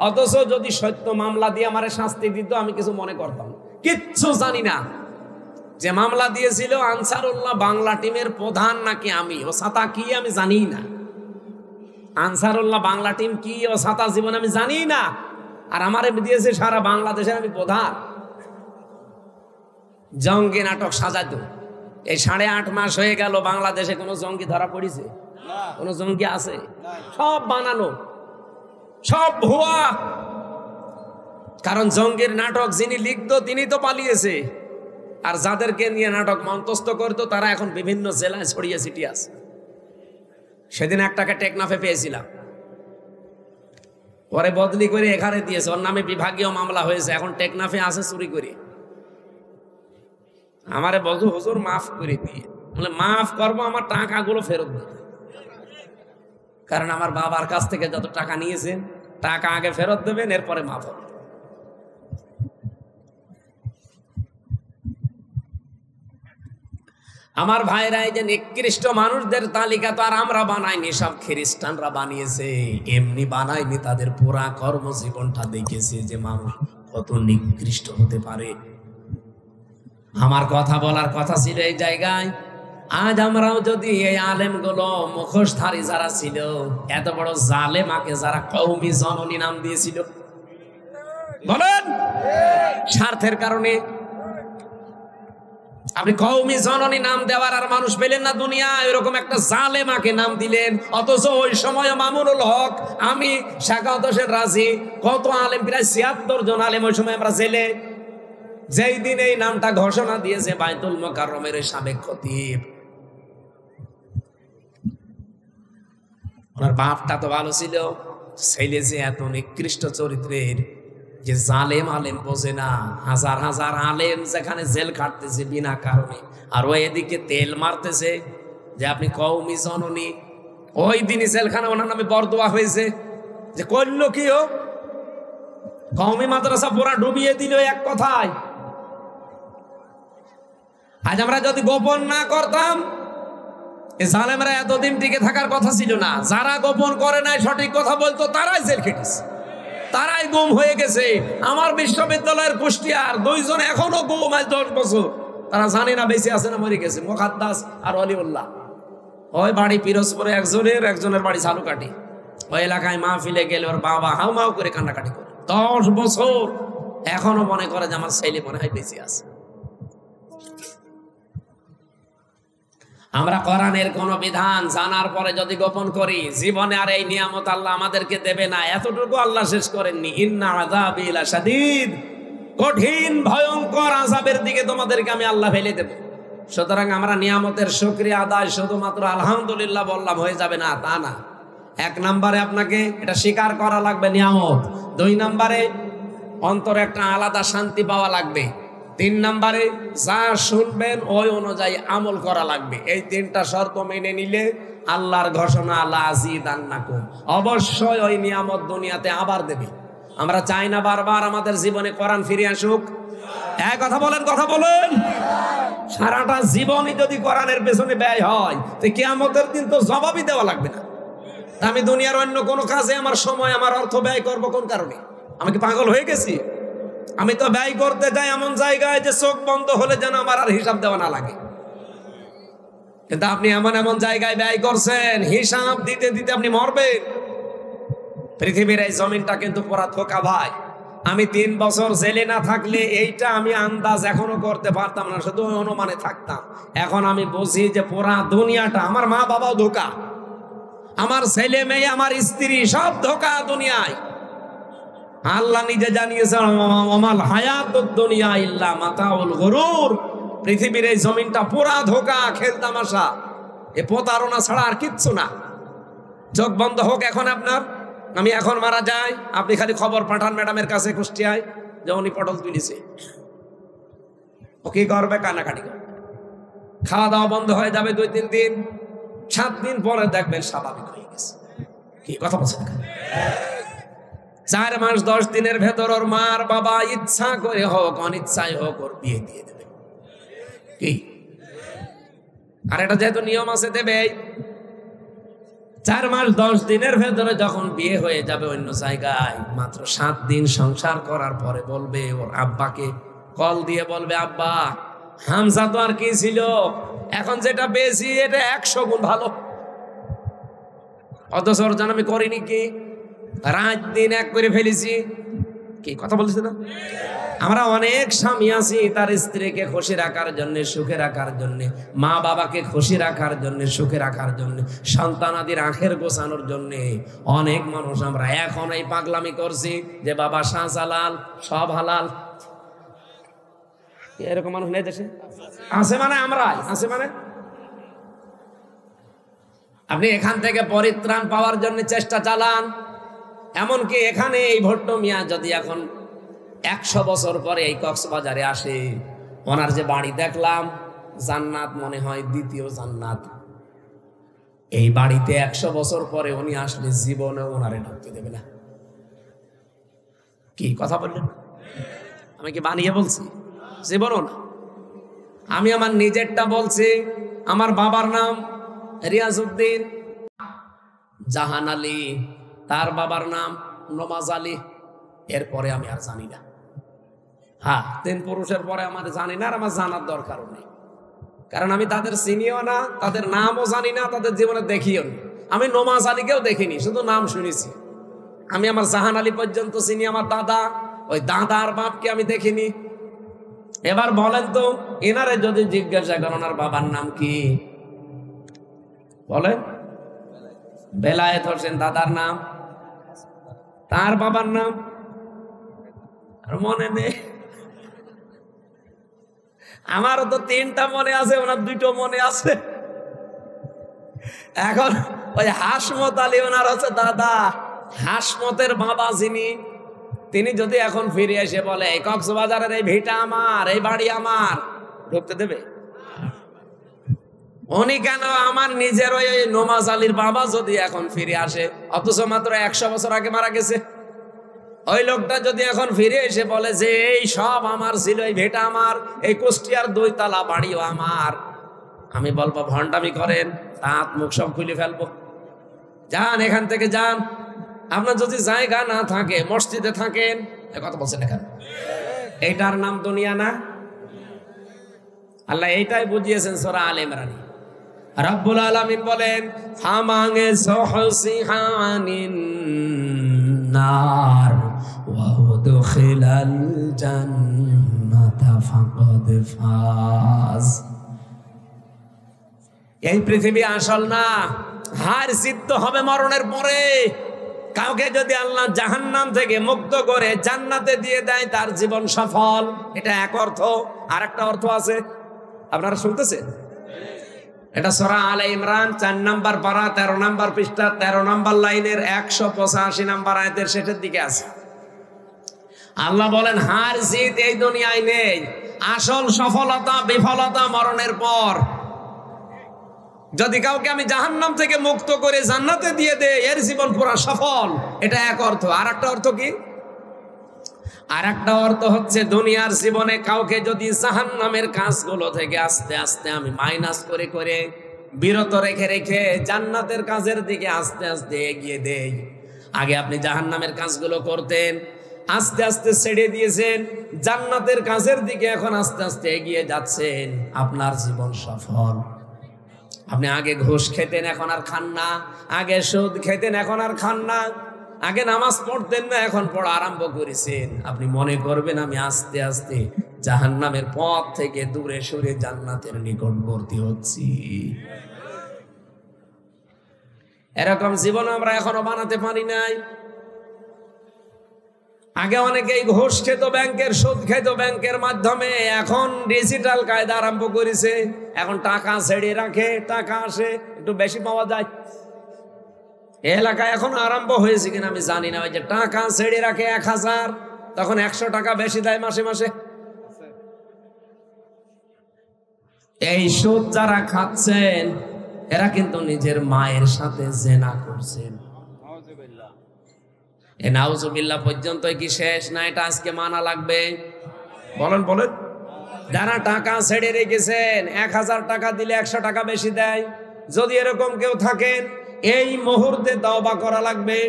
Speaker 1: অথচ যদি সত্য মামলা দিয়ে আমার শাস্তি দিত আমি কিছু মনে করতাম, কিচ্ছু জানি না। যে মামলা দিয়েছিল আনসারুল্লাহ বাংলা টিমের প্রধান নাকি আমি, ও ছাতা কি আমি জানি না। আনসারুল্লাহ বাংলা টিম কি ও ছাতা জীবন আমি জানি না। আর আমারে দিয়েছে সারা বাংলাদেশের আমি প্রধান। জঙ্গি নাটক সাজাতো। এই 8.5 মাস হয়ে গেল, বাংলাদেশে কোনো জঙ্গি ধরা পড়েছে? কোন জঙ্গি আছে? সব বানানো, সব ভুয়া। কারণ জঙ্গির নাটক যিনি লিখতো তিনি তো পালিয়েছে, আর যাদেরকে নিয়ে নাটক মন্তস্থ করতো তারা এখন বিভিন্ন জেলায় ছড়িয়ে ছিটিয়ে আছে। সেদিন একটাকে টেকনাফে পেয়েছিলাম, পরে বদলি করে এখানে দিয়েছে, ওর নামে বিভাগীয় মামলা হয়েছে, এখন টেকনাফে আছে চুরি করে। আমারে বলতো হুজুর মাফ করে দিয়ে, বলে মাফ করবো, আমার টাকাগুলো ফেরত দিন। কারণ আমার বাবার কাছ থেকে যত টাকা নিয়েছেন টাকা আগে ফেরত দেবেন, এরপরে মাফ হবে। আমার ভাইরা, এই যে নিকৃষ্ট মানুষদের তালিকা তো আর আমরা বানাইনি, সব খ্রিস্টানরা বানিয়েছে। এমনি বানায়নি, তাদের পুরা কর্মজীবনটা দেখেছে যে মানুষ কত নিকৃষ্ট হতে পারে। আমার কথা বলার কথা ছিল এই জায়গায়, আজ আমরাও যদি এই আলেমগুলো মুখোশধারী যারা ছিল, এত বড় জালেমাকে যারা কওমি জননী নাম দিয়েছিল, বলেন স্বার্থের কারণে আপনি কওমি জননী নাম দেওয়ার আর মানুষ পেলেন না দুনিয়া, এরকম একটা জালেমাকে নাম দিলেন। অথচ ওই সময় মামুনুল হক, আমি শাকাওয়াত হোসেন রাজি, কত আলেম, প্রায় 76 জন আলেম ওই সময় আমরা জেলে। যেই দিন এই নামটা ঘোষণা দিয়েছে বাইতুল মোকাররমের সাবেক খতিব, ওনার বাপটা তো ভালো ছিল, ছেলে যে এত নিকৃষ্ট চরিত্রের যে জালেম আলেম বোঝে না। হাজার হাজার আলেম যেখানে জেল খাটতেছে বিনা কারণে, আর ওই এদিকে তেল মারতেছে যে আপনি কওমি জননী। ওই দিনই জেলখানা ওনার নামে বরদোয়া হয়েছে, যে করলো কি ও, কওমি মাদ্রাসা পুরা ডুবিয়ে দিল এক কথায়। আজ আমরা যদি গোপন না করতাম, এই জালেমরা এতদিন টিকে থাকার কথা ছিল না। যারা গোপন করে নাই, সঠিক কথা বলতো, তারাই জেল খেটেছে, তারাই গুম হয়ে গেছে। আমার বিশ্ববিদ্যালয়ের কুষ্টিয়ার 2 জন এখনো গুম, আজ 10 বছর। তারা জানে না বেঁচে আছে না মরে গেছে, মুকাদ্দাস আর অলিউল্লাহ। ওই বাড়ি পিরোজপুরে একজনের বাড়ি ঝালুকাঠি। ওই এলাকায় মাহফিলে গেলে ওর বাবা হাউমাউ করে কান্নাকাটি করে, 10 বছর এখনো মনে করে যে আমার ছেলে মনে হয় বেঁচে আছে। আমরা কোরআনের কোন বিধান জানার পরে যদি গোপন করি, জীবনে আর এই নিয়ামত আল্লাহ আমাদেরকে দেবে না, এতটুকু আল্লাহ শেষ করেননি। ইন্না আযাবি লাশাদীদ, কঠিন ভয়ঙ্কর আযাবের দিকে তোমাদেরকে আমি আল্লাহ ফেলে দেব। সুতরাং আমরা নিয়ামতের শুকরিয়া আদায় শুধুমাত্র আলহামদুলিল্লাহ বললাম হয়ে যাবে না, তা না। 1 নম্বরে আপনাকে এটা স্বীকার করা লাগবে নিয়ামত। 2 নম্বরে অন্তরে একটা আলাদা শান্তি পাওয়া লাগবে। 3 নম্বরে যা শুনবেন ওই অনুযায়ী আমল করা লাগবে। এই 3টা শর্ত মেনে নিলে আল্লাহর ঘোষণা লাযিদান্নাকুম, অবশ্যই ওই নিয়ামত দুনিয়াতে আবার দেবে। আমরা চাই না বারবার আমাদের জীবনে কোরআন ফিরে আসুক? এক কথা বলেন, কথা বলেন। সারাটা জীবনই যদি কোরআনের পেছনে ব্যয় হয়, তো কিয়ামতের দিন তো জবাবই দেওয়া লাগবে না। আমি দুনিয়ার অন্য কোনো কাজে আমার সময়, আমার অর্থ ব্যয় করবো কোন কারণে? আমি কি পাগল হয়ে গেছি? আমি তো ব্যয় করতে যাই এমন জায়গায় যে চোখ বন্ধ হলে যেন আমার আর হিসাব দেওয়া না লাগে। কিন্তু আপনি এমন এমন জায়গায় ব্যয় করছেন, হিসাব দিতে দিতে আপনি মরবেন। পৃথিবীর এই জমিনটা কিন্তু পুরা ধোঁকা ভাই। আমি 3 বছর জেলে না থাকলে এইটা আমি আন্দাজ এখনো করতে পারতাম না, শুধু অনুমানে থাকতাম। এখন আমি বুঝি যে পুরা দুনিয়াটা, আমার মা বাবাও ধোঁকা, আমার ছেলে মেয়ে, আমার স্ত্রী, সব ধোঁকা দুনিয়ায়। আল্লাহ নিজে জানিয়েছেন, ওমাল হায়াতুদ দুনিয়া ইল্লা মাতাউল গুরুর। পৃথিবীর এই জমিনটা পুরা ধোঁকা, খেল তামাশা, এ প্রতারণা ছাড়া আর কিচ্ছু না। চোখ বন্ধ হোক এখন আপনার, আমি এখন মারা যাই, আপনি খালি খবর পাঠান ম্যাডামের কাছে কুষ্টিয়ায় যে উনি পটল তুলেছে। ও কি করবে? কান্নাকাটি করবে। খাওয়া দাওয়া বন্ধ হয়ে যাবে 2-3 দিন। 7 দিন পরে দেখবেন স্বাভাবিক হয়ে গেছে। কি কথা বলছেন? 4 মাস 10 দিনের ভেতর ওর মার বাবা ইচ্ছা করে হোক অনিচ্ছায় হোক ওর বিয়ে দিয়ে দেবে। কি? আর এটা যেহেতু নিয়ম আছে দেবে। 4 মাস 10 দিনের ভেতরে যখন বিয়ে হয়ে যাবে অন্য জায়গায়, মাত্র 7 দিন সংসার করার পরে বলবে ওর আব্বাকে কল দিয়ে বলবে, আব্বা হামজা তো আর কি ছিল, এখন যেটা পেয়েছি এটা 100 গুণ ভালো। অথচ ওর জন্য আমি করিনি কি, রাত দিন এক করে ফেলেছি। কি কথা বলছি না? আমরা অনেক স্বামী আছি তার স্ত্রীকে খুশি রাখার জন্য, সুখে রাখার জন্য, মা বাবাকে খুশি রাখার জন্য, সুখে রাখার জন্য, সন্তানাদির আখের গোছানোর জন্য অনেক মানুষ আমরা এখন এই পাগলামি করছি যে বাবা শাহজালাল সব হালাল। এরকম মানুষ নেই দেশে? আছে মানে আমরাই আছে মানে। আপনি এখান থেকে পরিত্রাণ পাওয়ার জন্য চেষ্টা চালান। এমনকি এখানে এই ভট্ট মিয়া যদি এখন 100 বছর পরে এই কক্সবাজারে আসে, ওনার যে বাড়ি দেখলাম জান্নাত মনে হয় দ্বিতীয় জান্নাত। এই বাড়িতে 100 বছর পরে উনি আসলে জীবনে ওনারে ঢুকতে দেবে না। কি কথা বললেন? আমি কি বানিয়ে বলছি? জীবনও না। আমি আমার নিজেরটা বলছি। আমার বাবার নাম রিয়াজউদ্দিন জাহান আলী, তার বাবার নাম নমাজ আলী। এরপরে আমি আর জানি না। হ্যাঁ, 3 পুরুষের পরে আমার জানি না, আর আমার জানার দরকারও নেই। কারণ আমি তাদের চিনিও না, তাদের নামও জানি না, তাদের জীবনে দেখিও না। আমি নমাজ আলীকেও দেখিনি, শুধু নাম শুনেছি। আমি আমার জাহান আলী পর্যন্ত চিনি, আমার দাদা, ওই দাদার বাপকে আমি দেখিনি। এবার বলেন তো, এনারে যদি জিজ্ঞাসা করেন ওনার বাবার নাম কি, বলেন? বেলায়েত হোসেন দাদার নাম, তার বাবার নাম আর মনে নেই। আমারও তো 3টা মনে আছে, ওনার 2টো মনে আছে। এখন ওই হাসমত আলী ওনার হচ্ছে দাদা। হাসমতের বাবা যিনি, তিনি যদি এখন ফিরে এসে বলে এই কক্সবাজারের এই ভিটা আমার, এই বাড়ি আমার, ঢুকতে দেবে? উনি কেন, আমার নিজের ওই নমাজ আলীর বাবা যদি এখন ফিরে আসে, অথচ মাত্র 100 বছর আগে মারা গেছে, ওই লোকটা যদি এখন ফিরে এসে বলে যে এই সব আমার ছিল, এই ভেটা আমার, এই কুষ্টিয়ার 2 তলা বাড়িও আমার, আমি বলবো ভণ্ডামি করেন, হাত মুখ সব খুলে ফেলবো। যান এখান থেকে যান। আপনার যদি জায়গা না থাকে, মসজিদে থাকেন, কথা বলছেন এখানে, এইটার নাম দুনিয়া না? আল্লাহ এইটাই বুঝিয়েছেন সূরা আলে ইমরানে। রব্বুল আলামিন বলেন ফামাঙ্গে সহসিহানিন নার ওয়া উদখিলাল জান্নাতা ফাকাদ ফাজ। এই পৃথিবী আসল না, হার জিত হবে মরণের পরে। কাউকে যদি আল্লাহ জাহান্নাম থেকে মুক্ত করে জান্নাতে দিয়ে দেয়, তার জীবন সফল। এটা এক অর্থ। আর একটা অর্থ আছে, আপনারা শুনতেছেন? এটা সূরা আলে ইমরান 4 নম্বর পারা 13 নম্বর পৃষ্ঠা 13 নম্বর লাইনের 185 নম্বর আয়াতের শেষের দিকে আছে। আল্লাহ বলেন হার জিত এই দুনিয়ায় নেই, আসল সফলতা বিফলতা মরণের পর। যদি কাউকে আমি জাহান্নাম থেকে মুক্ত করে জান্নাতে দিয়ে দেই, এর জীবন পুরো সফল। এটা এক অর্থ। আর একটা অর্থ কি? আর একটা অর্থ হচ্ছে দুনিয়ার জীবনে কাউকে যদি জাহান্নামের কাজগুলো থেকে আস্তে আস্তে আমি মাইনাস করে করে বিরত রেখে রেখে জান্নাতের কাজের দিকে আস্তে আস্তে এগিয়ে দেই। আগে আপনি জাহান্নামের কাজগুলো করতেন, আস্তে আস্তে ছেড়ে দিয়েছেন, জান্নাতের কাজের দিকে এখন আস্তে আস্তে এগিয়ে যাচ্ছেন, আপনার জীবন সফল। আপনি আগে ঘুষ খেতেন, এখন আর খান না। আগে সুদ খেতেন, এখন আর খান না। আগে নামাজ পড়তেন না, এখন পড়া আরম্ভ করেছেন। আপনি মনে করবেন আমি আস্তে আস্তে জাহান্নামের পথ থেকে দূরে সরে জান্নাতের নিকটবর্তী হচ্ছি। এরকম জীবন আমরা এখনো বানাতে পারি নাই। আগে অনেকেই ঘুষ খেত ব্যাংকের, সুদ খেত ব্যাংকের মাধ্যমে, এখন ডিজিটাল কায়দা আরম্ভ করেছে। এখন টাকা ছেড়ে রাখে, টাকা আসে, একটু বেশি পাওয়া যায়। এলাকায় এখন আরম্ভ হয়েছে কিনা আমি জানি না, ওই যে টাকা ছেড়ে রাখে 1000, তখন 100 টাকা বেশি দেয় মাসে মাসে। এই সুদ যারা খাচ্ছেন এরা কিন্তু নিজের মায়ের সাথে জেনা করছেন। এ নাউজুবিল্লাহ পর্যন্ত কি শেষ না? এটা আজকে মানা লাগবে। বলেন বলেন। যারা টাকা ছেড়ে রেখেছেন, 1000 টাকা দিলে 100 টাকা বেশি দেয়। যদি এরকম কেউ থাকেন, এই মুহূর্তে তওবা করা লাগবে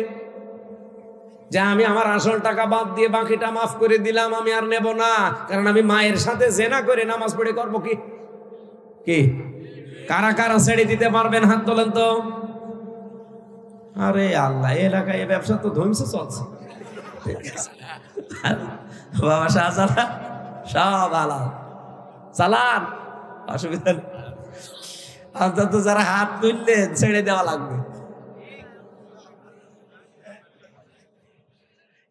Speaker 1: যে আমি আমার আসল টাকা বাদ দিয়ে বাকিটা মাফ করে দিলাম, আমি আর নেব না। কারণ আমি মায়ের সাথে জেনা করে নামাজ পড়ে করবো কি? কি কারা কারা ছেড়ে দিতে পারবেন? হাত তোলেন তো। আরে আল্লাহ, এলাকায় এই ব্যবসা তো ধ্বংস চলছে। বাবা শাহজালাল সব আলাল চালান, অসুবিধা নেই। অন্তত যারা হাত তুললেন ছেড়ে দেওয়া লাগবে।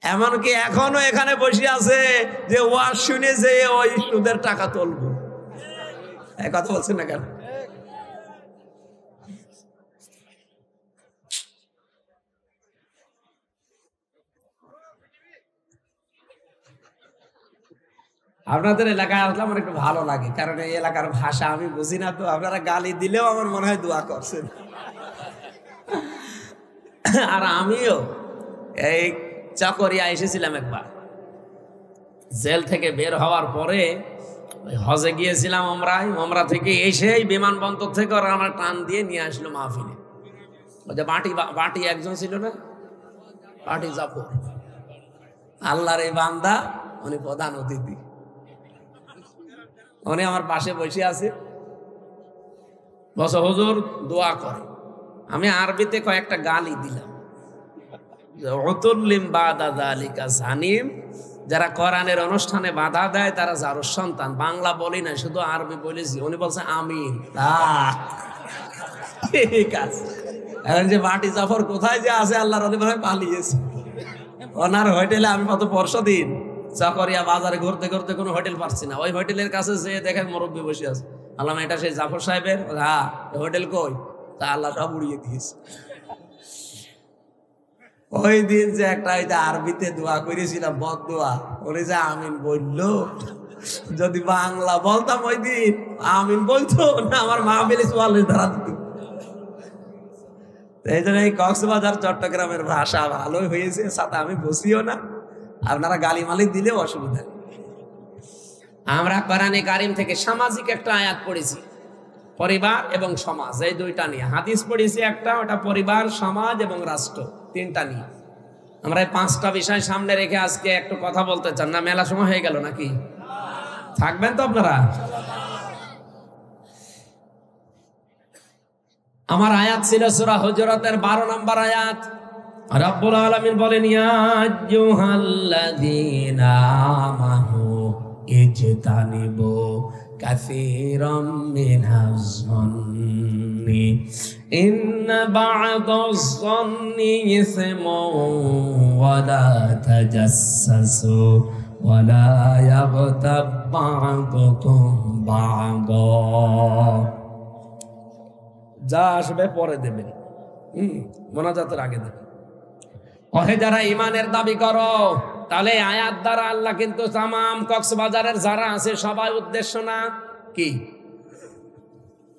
Speaker 1: এমনকি এখনো এখানে বসে আছে যে ওয়াজ শুনে যে ওই সুদের টাকা তুলবো। কথা বলছেন না কেন? আপনাদের এলাকায় আসলে আমার একটু ভালো লাগে, কারণ এই এলাকার ভাষা আমি বুঝি না, তো আপনারা গালি দিলেও আমার মনে হয় দোয়া করছেন। আর আমিও এই চকরিয়া এসেছিলাম একবার, জেল থেকে বের হওয়ার পরে হজে গিয়েছিলাম ওমরায়। ওমরা থেকে এসেই বিমানবন্দর থেকে ওরা আমার টান দিয়ে নিয়ে আসলো মাহফিলে। ওই যে বাটি একজন ছিল না, বাটি জাফর, আল্লাহর এই বান্দা, উনি প্রধান অতিথি। উনি আমার পাশে বসে আছে, বসে হুজুর দোয়া করে। আমি আরবিতে কয়েকটা গালি দিলাম, যারা কোরআনের অনুষ্ঠানে বাধা দেয় তারা যারুর সন্তান। বাংলা বলি না, শুধু আরবি বলেছি। উনি বলছে আমিন। ঠিক আছে, এখন যে বাটি জাফর কোথায় যে আছে আল্লাহর ওলি ভাবে পালিয়েছে। ওনার হোটেলে আমি কত পরশু দিন চকরিয়া বাজারে ঘুরতে ঘুরতে কোনো হোটেল পাচ্ছি না। ওই হোটেলের কাছে যে দেখেন মুরব্বী বসে আছে। আল্লাহ এটা সেই জাফর সাহেবের? হ্যাঁ। হোটেল কই? তা আল্লাহ সব উড়িয়ে দিয়েছে। ওই দিন যে একটা আরবিতে দোয়া করেছিলাম, বদ দোয়া, ওরে যে আমিন বললো, যদি বাংলা বলতাম ওই দিন আমিন বলতো না, আমার মা বেলে চুয়ালে ধরা দিত। এই জন্য এই কক্সবাজার চট্টগ্রামের ভাষা ভালোই হয়েছে, সাথে আমি বসিও না। আপনারা গালি মালি দিলেও অসুবিধা নেই। আমরা কোরআনে কারিম থেকে সামাজিক একটা আয়াত পড়েছি, পরিবার এবং সমাজ, এই দুইটা নিয়ে। হাদিস পড়েছি একটা, ওটা পরিবার, সমাজ এবং রাষ্ট্র, তিনটা নিয়ে। আমরা এই 5টা বিষয় সামনে রেখে আজকে একটু কথা বলতে চান। না মেলা সময় হয়ে গেল নাকি? থাকবেন তো আপনারা? আমার আয়াত ছিল সূরা হুজুরাতের 12 নম্বর আয়াত। রব্বুল আলামিন বলেন, ইয়া আইয়ুহাল্লাযীনা আমানু ইজতানিবু কাসীরাম মিনাজ-যন্নি ইন্না বা'দাজ-যন্নি ইসমুন ওয়া লা তাজাসসাসু ওয়া লা ইয়াগতাব বা'দুকুম বা'দা। যা আসবে পরে দেবেন, মোনাজাতের আগে দেবেন। ওহে যারা ইমানের দাবি করো, তাহলে আয়াত দ্বারা আল্লাহ কিন্তু তামাম কক্সবাজারের যারা আছে সবাই উদ্দেশ্য না। কি?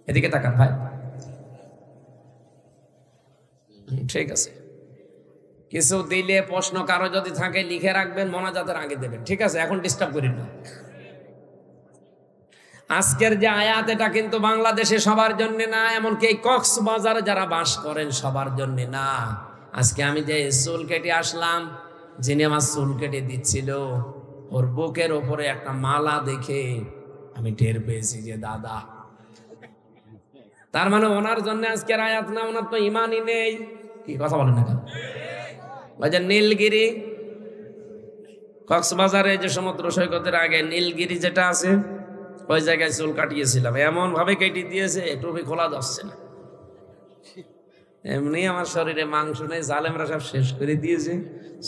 Speaker 1: এদিকে তাকান ভাই। ঠিক আছে, কিছু দিলে প্রশ্ন কারো যদি থাকে লিখে রাখবেন, মোনাজাতের আগে দেবেন। ঠিক আছে, এখন ডিস্টার্ব করি না। আজকের যে আয়াত, এটা কিন্তু বাংলাদেশে সবার জন্য না, এমনকি এই কক্সবাজারে যারা বাস করেন সবার জন্য না। আজকে আমি যে চুল কেটে আসলাম, যিনি আমার চুল কেটে দিচ্ছিল, ওর বুকের ওপরে একটা মালা দেখে আমি টের পেয়েছি যে দাদা। তার মানে ওনার জন্য আজকের আয়াত না, ওনার তো ইমানই নেই। কি কথা বলেন না কেন? ওই যে নীলগিরি, কক্সবাজারে যে সমুদ্র সৈকতের আগে নীলগিরি যেটা আছে, ওই জায়গায় চুল কাটিয়েছিলাম। এমন ভাবে কেটে দিয়েছে টুপি খোলা যাচ্ছে না। এমনি আমার শরীরে মাংস নেই, জালেমরা সব শেষ করে দিয়েছে।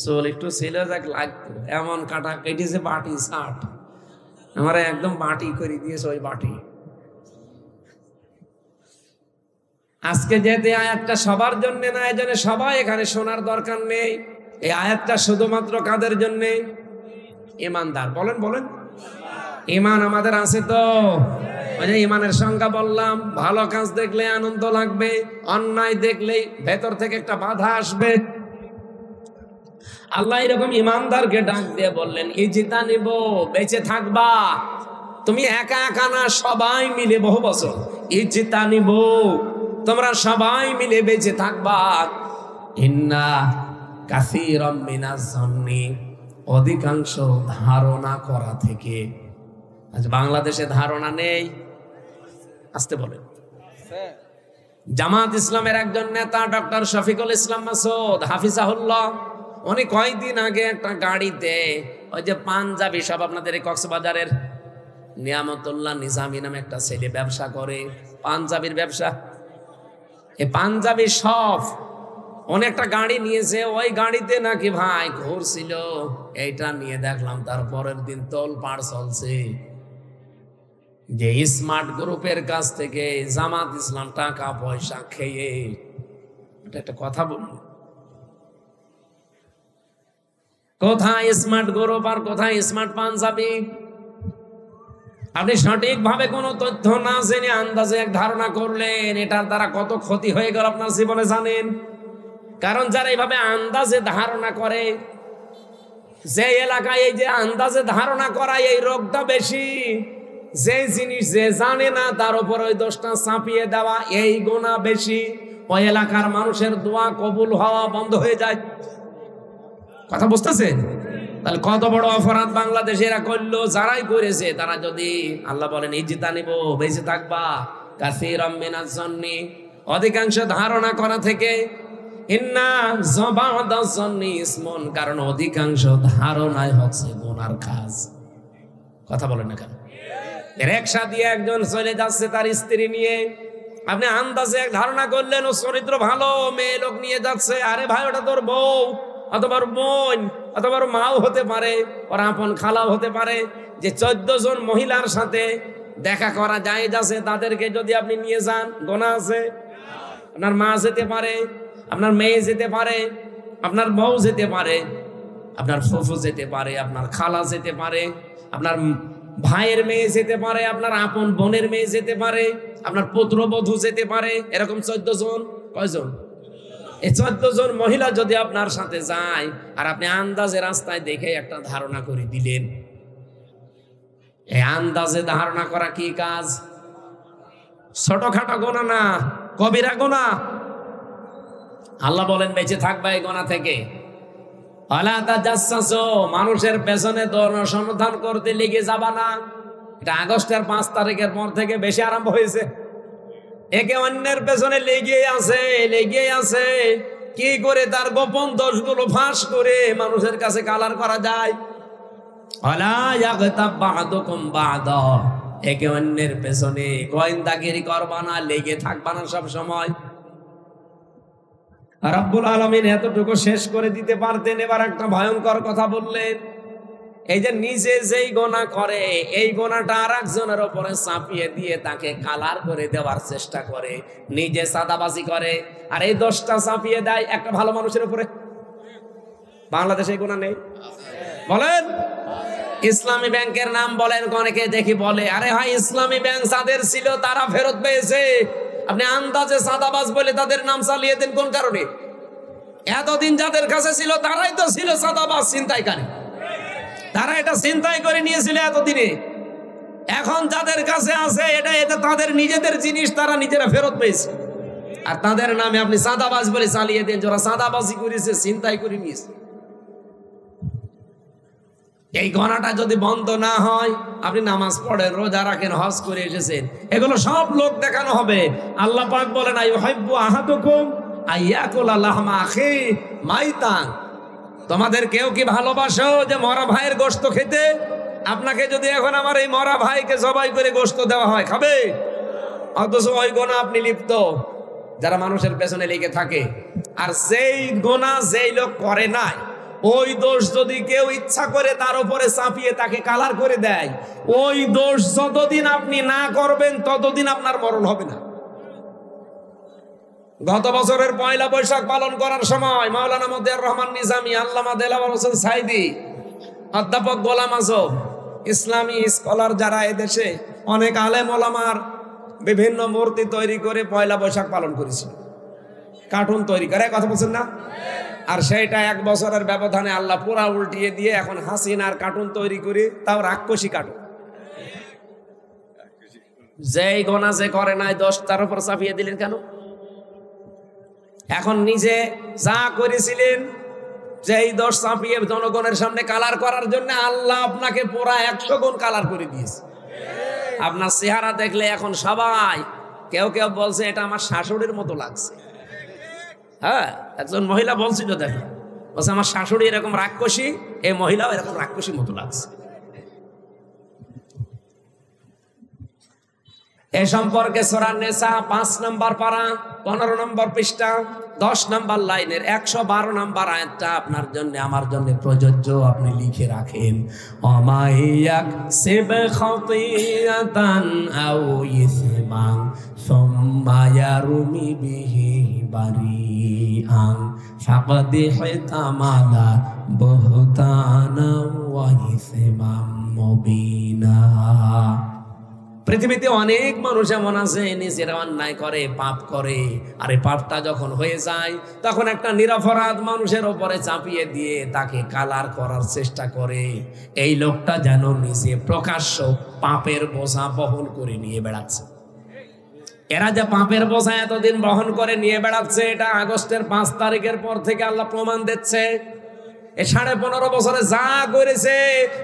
Speaker 1: চুল একটু ছিল যাক লাগতো, এমন কাটা কেটেছে, বাটি 60 আমার একদম বাটি করে দিয়েছে ওই বাটি। আজকে যেহেতু আয়াতটা সবার জন্য না, এই জন্য সবাই এখানে শোনার দরকার নেই। এই আয়াতটা শুধুমাত্র কাদের জন্য? ইমানদার। বলেন বলেন, ঈমান আমাদের আছে তো? ওই যে ঈমানের সংজ্ঞা বললাম, ভালো কাজ দেখলে আনন্দ লাগবে, অন্যায় দেখলেই ভেতর থেকে একটা বাধা আসবে। আল্লাহ এরকম ঈমানদারকে ডাক দিয়ে বললেন, ইজিতা নিব, বেঁচে থাকবা। তুমি একা একা না, সবাই মিলে, বহু বছর, ইজিতা নিব, তোমরা সবাই মিলে বেঁচে থাকবা। ইন্না কাসীরাম মিনাজ জন্নি, অধিকাংশ ধারণা করা থেকে। আজ বাংলাদেশে ধারণা নেই, আসতে বলেন। জামাত ইসলামের একজন নেতা ডক্টর শফিকুল ইসলাম মাসুদ হাফিজাহুল্লাহ, উনি কয়েকদিন আগে একটা গাড়িতে ওই যে পাঞ্জাবি সব, আপনাদের এই কক্সবাজারের নিয়ামতুল্লাহ নিজামী নামে একটা ছেলে ব্যবসা করে, পাঞ্জাবির ব্যবসা, এই পাঞ্জাবি সব, অনেকটা গাড়ি নিয়েছে। ওই গাড়িতে নাকি ভাই ঘুরছিল, এইটা নিয়ে দেখলাম তারপরের দিন তোল পাড় চলছে যে স্মার্ট গ্রুপের কাছ থেকে জামাত ইসলাম টাকা পয়সা খেয়ে। এটা একটা কথা বলল, কোথায় স্মার্ট গ্রুপ আর কোথায় স্মার্ট পাঞ্জাবি? আপনি সঠিকভাবে কোনো তথ্য না জেনে আন্দাজে এক ধারণা করলেন, এটার দ্বারা কত ক্ষতি হয়ে গেল আপনার জীবনে জানেন? কারণ যারা এইভাবে আন্দাজে ধারণা করে, যে এলাকায় এই যে আন্দাজে ধারণা করা, এই রোগটা বেশি। যে জিনিস যে জানে না তার উপর ওই দোষটা চাপিয়ে দেওয়া, এই গুনাহ বেশি। ওই এলাকার মানুষের দোয়া কবুল হওয়া বন্ধ হয়ে যায়। কথা বুঝতেছেন? তাহলে কত বড় অপরাধ বাংলাদেশেরা করলো, যারাই করেছে তারা যদি, আল্লাহ বলেন ইজিতা নিব, বেঁচে থাকবা, কাসীরাম মিনাজ জন্নি, অধিকাংশ ধারণা করা থেকে। ইন্না যাবাদাজ জন্নি ইসমুন, কারণ অধিকাংশ ধারণাই হচ্ছে গুনার কাজ। কথা বলেন না কেন? রিকশা দিয়ে একজন চলে যাচ্ছে তার স্ত্রী নিয়ে, আপনি আন্দাজে এক ধারণা করলেন ও চরিত্র ভালো, মেয়ে লোক নিয়ে যাচ্ছে, আরে ভাই ওটা তোর বউ অথবা বোন অথবা মাও হতে পারে, ওর আপন খালাও হতে পারে। যে 14 জন মহিলার সাথে দেখা করা যায় যাচ্ছে, তাদেরকে যদি আপনি নিয়ে যান, গোনা আছে? আপনার মা যেতে পারে, আপনার মেয়ে যেতে পারে, আপনার বউ যেতে পারে, আপনার ফুফু যেতে পারে, আপনার খালা যেতে পারে, আপনার ভাইয়ের মেয়ে যেতে পারে, আপনার আপন বোনের মেয়ে যেতে পারে, আপনার পুত্রবধূ যেতে পারে। এরকম 14 জন, কয়জন? এই 14 জন মহিলা যদি আপনার সাথে যায়, আর আপনি আন্দাজে রাস্তায় দেখে একটা ধারণা করে দিলেন, এই আন্দাজে ধারণা করা কি কাজ? ছোটখাটো গোনা না, কবিরা গোনা। আল্লাহ বলেন বেঁচে থাকবে এই গোনা থেকে। আলা তাজাসসু, মানুষের পেছনে অনুসন্ধান করতে লেগে যাবা না। এটা আগস্টের 5 তারিখের পর থেকে বেশি আরম্ভ হয়েছে। একে অন্যের পেছনে লেগে আছে, কি করে তার গোপন দোষগুলো ফাঁস করে মানুষের কাছে কালার করা যায়। আলা ইয়াগতাব বা'দুকুম বা'দা, একে অন্যের পেছনে গোয়েন্দাগিরি করবা না, লেগে থাকবা না সব সময়। রব্বুল আলামিন এতটুকু শেষ করে দিতে পারতেন, এবার একটা ভয়ঙ্কর কথা বললেন। এই যে নিজে যেই গোনা করে, এই গোনাটা আর একজনের উপরে চাপিয়ে দিয়ে তাকে কালার করে দেওয়ার চেষ্টা করে, নিজে সাদাবাজি করে, আর এই দোষটা চাপিয়ে দেয় একটা ভালো মানুষের উপরে। বাংলাদেশে এই গোনা নেই? বলেন। ইসলামী ব্যাংকের নাম বলেন, অনেকে দেখি বলে আরে ভাই ইসলামী ব্যাংক যাদের ছিল তারা ফেরত পেয়েছে। আপনি আন্দাজে সাদাবাজ বলে তাদের নাম চালিয়ে দেন কোন কারণে? এতদিন যাদের কাছে ছিল তারাই তো ছিল সাদাবাজ, ছিনতাইকারী। তারা এটা ছিনতাই করে নিয়েছিল এতদিনে। এখন যাদের কাছে আছে এটা তাদের নিজেদের জিনিস, তারা নিজেরা ফেরত পেয়েছে। আর তাদের নামে আপনি সাদাবাজ বলে চালিয়ে দেন, যারা সাদাবাজি করেছে, ছিনতাই করে নিয়েছে। এই গণাটা যদি বন্ধ না হয়, আপনি নামাজ পড়েন, রোজা রাখেন, হজ করে এসেছেন, এগুলো সব লোক দেখানো হবে। আল্লাহ পাক বলেন আইয়ুহিব্বু আহাদুকুম আইয়াকুলা লাহমা আখি মাইতান, তোমাদের কেউ কি ভালোবাসো যে মরা ভাইয়ের গোশত খেতে? আপনাকে যদি এখন আমার এই মরা ভাইকে জবাই করে গোশত দেওয়া হয়, খাবে? অথচ ওই গোনা আপনি লিপ্ত, যারা মানুষের পেছনে লেগে থাকে। আর সেই গোনা যেই লোক করে নাই, ওই দোষ যদি কেউ ইচ্ছা করে তার উপরে চাপিয়ে তাকে কালার করে দেয়, ওই দোষ যতদিন আপনি না করবেন ততদিন আপনার মরণ হবে না। গত বছরের 1 বৈশাখ পালন করার সময় মাওলানা মতিয়ার রহমান নিজামী, আল্লামা দেলাওয়ার হোসেন সাইদি, অধ্যাপক গোলাম আজম, ইসলামী স্কলার যারা এদেশে অনেক আলেম ওলামার বিভিন্ন মূর্তি তৈরি করে পয়লা বৈশাখ পালন করেছিল, কার্টুন তৈরি করে, কথা বলছেন না? আর সেইটা 1 বছরের ব্যবধানে আল্লাহ পুরা উল্টিয়ে দিয়ে এখন হাসিনার কার্টুন তৈরি করে, তাও রাক্ষসী কার্টুন। যেই গোনা যে করে নাই 10 তার উপর চাপিয়ে দিলেন কেন? এখন নিজে যা করেছিলেন যেই 10 চাপিয়ে জনগণের সামনে কালার করার জন্য আল্লাহ আপনাকে পুরা 100 গুণ কালার করে দিয়েছে। আপনার চেহারা দেখলে এখন সবাই কেউ কেউ বলছে এটা আমার শাশুড়ির মতো লাগছে। হ্যাঁ, একজন মহিলা বলছিল, দেখো বলছে আমার শাশুড়ি এরকম রাক্ষসী, এই মহিলাও এরকম রাক্ষসী মতো লাগছে। এ সম্পর্কে সূরা নিসা 5 নম্বর পারা 15 নম্বর পৃষ্ঠা 10 নম্বর লাইনের 112 নম্বর আয়াতটা আপনার জন্য আমার জন্য প্রযোজ্য, আপনি লিখে রাখেন। অমাইয়াক সিব খাতিয়াতান আও ইসমান সুম্মা ইয়ারমি বিহি বারিআন ফাকাদ হিতামালা বুহতানা ওয়া ইসমান মুবিনা। পৃথিবীতে অনেক মানুষ এমন আছে নিজেরা অন্যায় করে, পাপ করে, আর এই পাপটা যখন হয়ে যায় তখন একটা নিরপরাধ মানুষের উপরে চাপিয়ে দিয়ে তাকে কালার করার চেষ্টা করে। এই লোকটা যেন নিজে প্রকাশ্য পাপের বোঝা বহন করে নিয়ে বেড়াচ্ছে। এরা যে পাপের বোঝা এতদিন বহন করে নিয়ে বেড়াচ্ছে, এটা আগস্টের 5 তারিখের পর থেকে আল্লাহ প্রমাণ দিচ্ছে। এই 15.5 বছরে যা করেছে,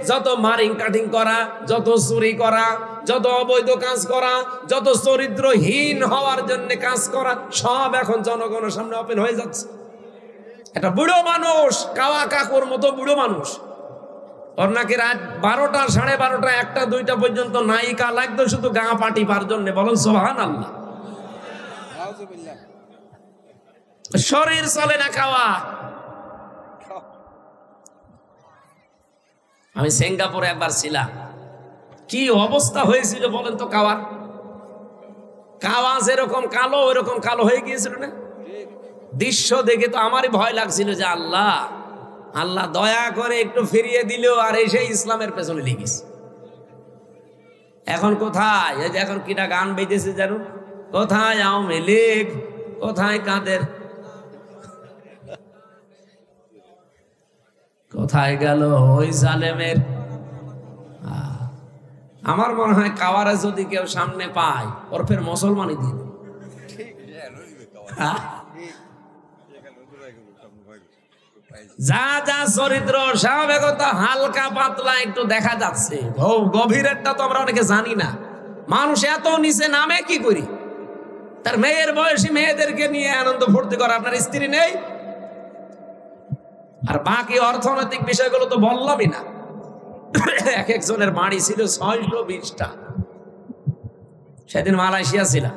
Speaker 1: যত মারিং কাটিং করা, যত চুরি করা, যত অবৈধ কাজ করা, যত চরিত্রহীন হওয়ার জন্য কাজ করা, সব এখন জনগণের সামনে ওপেন হয়ে যাচ্ছে। একটা বুড়ো মানুষ, কাওয়া কাকুর মতো বুড়ো মানুষ, ওর নাকি রাত 12টা, 12:30, 1টা, 2টা পর্যন্ত নায়িকা লাগতো শুধু গা পাটিবার জন্য। বলেন সুবহানাল্লাহ। শরীর চলে না খাওয়া। আমি সিঙ্গাপুরে একবার ছিলাম, কি অবস্থা হয়েছিল বলেন তো। কাওয়া যেরকম কালো ওইরকম কালো হয়ে গিয়েছিল না? দৃশ্য দেখে তো আমারই ভয় লাগছিল যে আল্লাহ আল্লাহ দয়া করে একটু ফিরিয়ে দিল, আর এসে ইসলামের পেছনে লেগেছে। এখন কোথায়, এই যে এখন কিটা গান বেজেছে জানো, কোথায় আওয়ামী লীগ, কোথায় কাদের, কোথায় গেল ওই জালেমের। আমার মনে হয় কাওয়ারে যদি কেউ সামনে পায় ওর ফের মুসলমানই দিন। যা যা চরিত্র স্বাভাবিকতা হালকা পাতলা একটু দেখা যাচ্ছে, গভীরেরটা তো আমরা অনেকে জানি না। মানুষ এত নিচে নামে কি করি? তার মেয়ের বয়সী মেয়েদেরকে নিয়ে আনন্দ ফুর্তি করে, আপনার স্ত্রী নেই। আর বাকি অর্থনৈতিক বিষয়গুলো তো বললামই না। এক একজনের বাড়ি ছিল 620টা। সেদিন মালয়েশিয়া ছিলাম,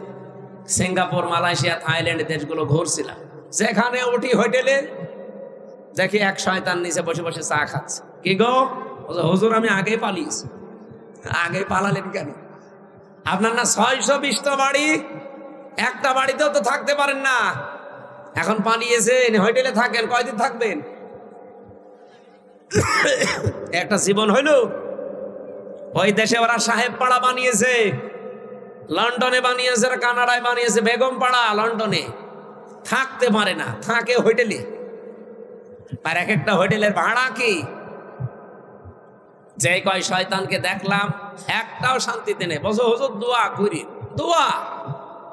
Speaker 1: সিঙ্গাপুর, মালয়েশিয়া, থাইল্যান্ড দেশগুলো ঘুরছিলাম। যেখানে উঠি হোটেলে দেখি এক শয়তান নিচে বসে বসে চা খাচ্ছে। কি গো হুজুর, আমি আগেই পালিয়েছি। আগে পালালেন কেন? আপনার না 620টা বাড়ি, একটা বাড়িতেও তো থাকতে পারেন না। এখন পালিয়েছেন, হোটেলে থাকেন, কয়দিন থাকবেন? একটা জীবন হইল। ওই দেশে ওরা সাহেব পাড়া বানিয়েছে, লন্ডনে বানিয়েছে, কানাডায় বানিয়েছে, বেগম পাড়া লন্ডনে। থাকতে পারে না, থাকে হোটেলে। আর এক একটা হোটেলের ভাড়া কি! যে কয় শয়তানকে দেখলাম একটাও শান্তিতে নেই। বলছো হুজুর দোয়া করি, দোয়া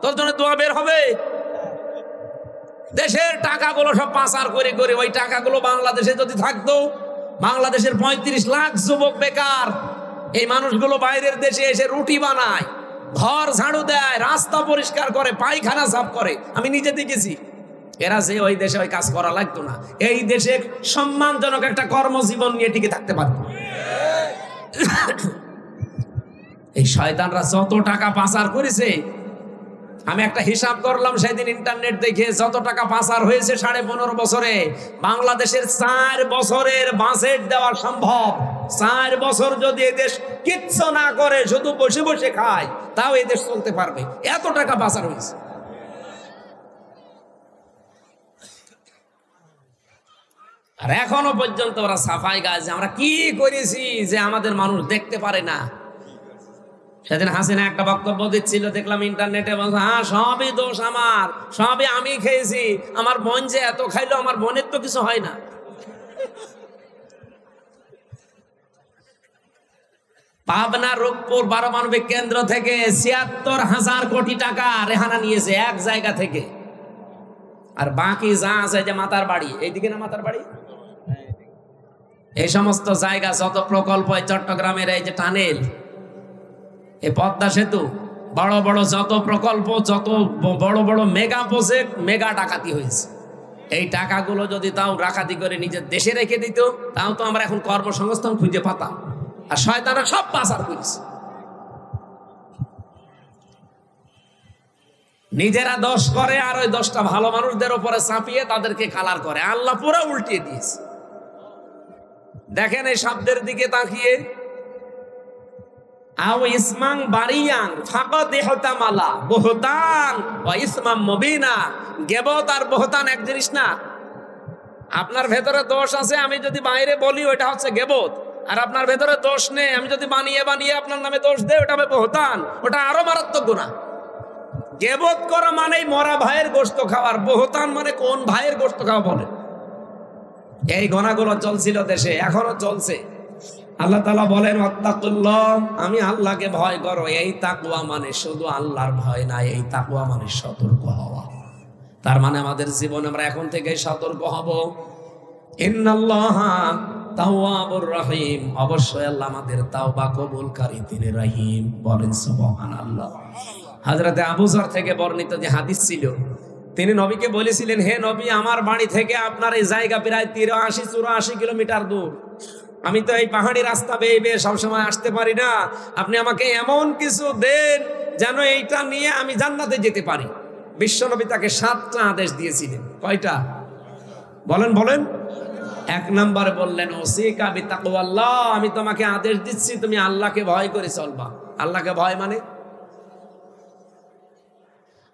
Speaker 1: তোর জন্য দোয়া বের হবে। দেশের টাকাগুলো সব পাচার করে করে, ওই টাকাগুলো বাংলাদেশে যদি থাকতো, বাংলাদেশের 35 লাখ যুবক বেকার। এই মানুষগুলো বাইরের দেশে এসে রুটি বানায়, ঘর ঝাড়ু দেয়, রাস্তা পরিষ্কার করে, পায়খানা সাফ করে। আমি নিজে দেখেছি। এরা যে ওই দেশে ওই কাজ করা লাগতো না, এই দেশে সম্মানজনক একটা কর্মজীবন নিয়ে টিকে থাকতে পারত। এই শয়তানরা যত টাকা পাচার করেছে, আমি একটা হিসাব করলাম সেদিন ইন্টারনেট দেখে, যত টাকা পাচার হয়েছে 15.5 বছরে, বাংলাদেশের 4 বছরের বাজেট দেওয়া সম্ভব। 4 বছর যদি এই দেশ কিচ্ছু না করে, শুধু বসে বসে খায়, তাও এই দেশ চলতে পারবে। এত টাকা পাচার হয়েছে। আর এখনো পর্যন্ত ওরা সাফাই গায় যে আমরা কি করেছি যে আমাদের মানুষ দেখতে পারে না। সেদিন হাসিনা একটা বক্তব্য দিচ্ছিল, দেখলাম ইন্টারনেটে, বলছে হ্যাঁ সবই দোষ আমার, সবই আমি খেয়েছি, আমার বোন যে এত খাইলো, আমার বোনের তো কিছু হয় না। পাবনা রূপপুর পারমাণবিক কেন্দ্র থেকে ৭৬,০০০ কোটি টাকা রেহানা নিয়েছে এক জায়গা থেকে। আর বাকি যা আছে যে মাতার বাড়ি, এইদিকে না মাতার বাড়ি, এই সমস্ত জায়গা যত প্রকল্প, চট্টগ্রামের এই যে টানেল, এই পদ্মা সেতু, বড় বড় যত প্রকল্প, যত বড় বড় মেগা প্রজেক্ট, মেগা ডাকাতি হয়েছে। এই টাকাগুলো যদি তাও ডাকাতি করে নিজের দেশে রেখে দিত, তাও তো আমরা এখন কর্মসংস্থান খুঁজে পাতাম। আর শয়তানরা সব পাচার করেছে। নিজেরা দোষ করে আর ওই দোষটা ভালো মানুষদের উপরে চাপিয়ে তাদেরকে কালার করে। আল্লাহ পুরো উল্টিয়ে দিয়েছে। দেখেন এই শব্দের দিকে তাকিয়ে, আও ইসমাং বারিয়াং ফাকাদ ইহতামালা বুহতান ওয়া ইসমাম মুবিনা। গীবত আর বুহতান এক জিনিস না। আপনার ভেতরে দোষ আছে, আমি যদি বাইরে বলি ওটা হচ্ছে গীবত, আর আপনার ভেতরে দোষ নেই, আমি যদি বানিয়ে বানিয়ে আপনার নামে দোষ দেই ওটা হবে বুহতান, ওটা আরো মারাত্মক গুনাহ। গীবত করা মানে মরা ভাইয়ের গোশত খাওয়ার, বুহতান মানে কোন ভাইয়ের গোশত খাওয়া বলে। এই গুনাহগুলো চলছিল দেশে, এখনো চলছে। আল্লাহ তাআলা বলেন ওয়াত্তাকুল্লাহ, আমি আল্লাহকে ভয় করো। এই তাকওয়া মানে শুধু আল্লাহর ভয় না, এই তাকওয়া মানে সতর্ক হওয়া। তার মানে আমাদের জীবনে আমরা এখন থেকে সতর্ক হব। ইন্নাল্লাহা তাওয়াবুর রহিম, অবশ্যই আল্লাহ আমাদের তাওবা কবুলকারী, তিনি রহিম। বলেন সুবহানাল্লাহ। হযরতে আবু যর থেকে বর্ণিত যে হাদিস ছিল, তিনি নবীকে বলেছিলেন, হে নবী, আমার বাড়ি থেকে আপনার এই জায়গা প্রায় 83-84 কিলোমিটার দূর। আমি তো এই পাহাড়ি রাস্তা বেয়ে বেয়ে সবসময় আসতে পারি না। আপনি আমাকে এমন কিছু দেন যেন এইটা নিয়ে আমি জান্নাতে যেতে পারি। বিশ্বনবী তাকে 7টা আদেশ দিয়েছিলেন। কয়টা বলেন বলেন? 1 নম্বরে বললেন ওসিকা বিতাকওয়াল্লাহ, আমি তোমাকে আদেশ দিচ্ছি তুমি আল্লাহকে ভয় করে চলবা। আল্লাহকে ভয় মানে,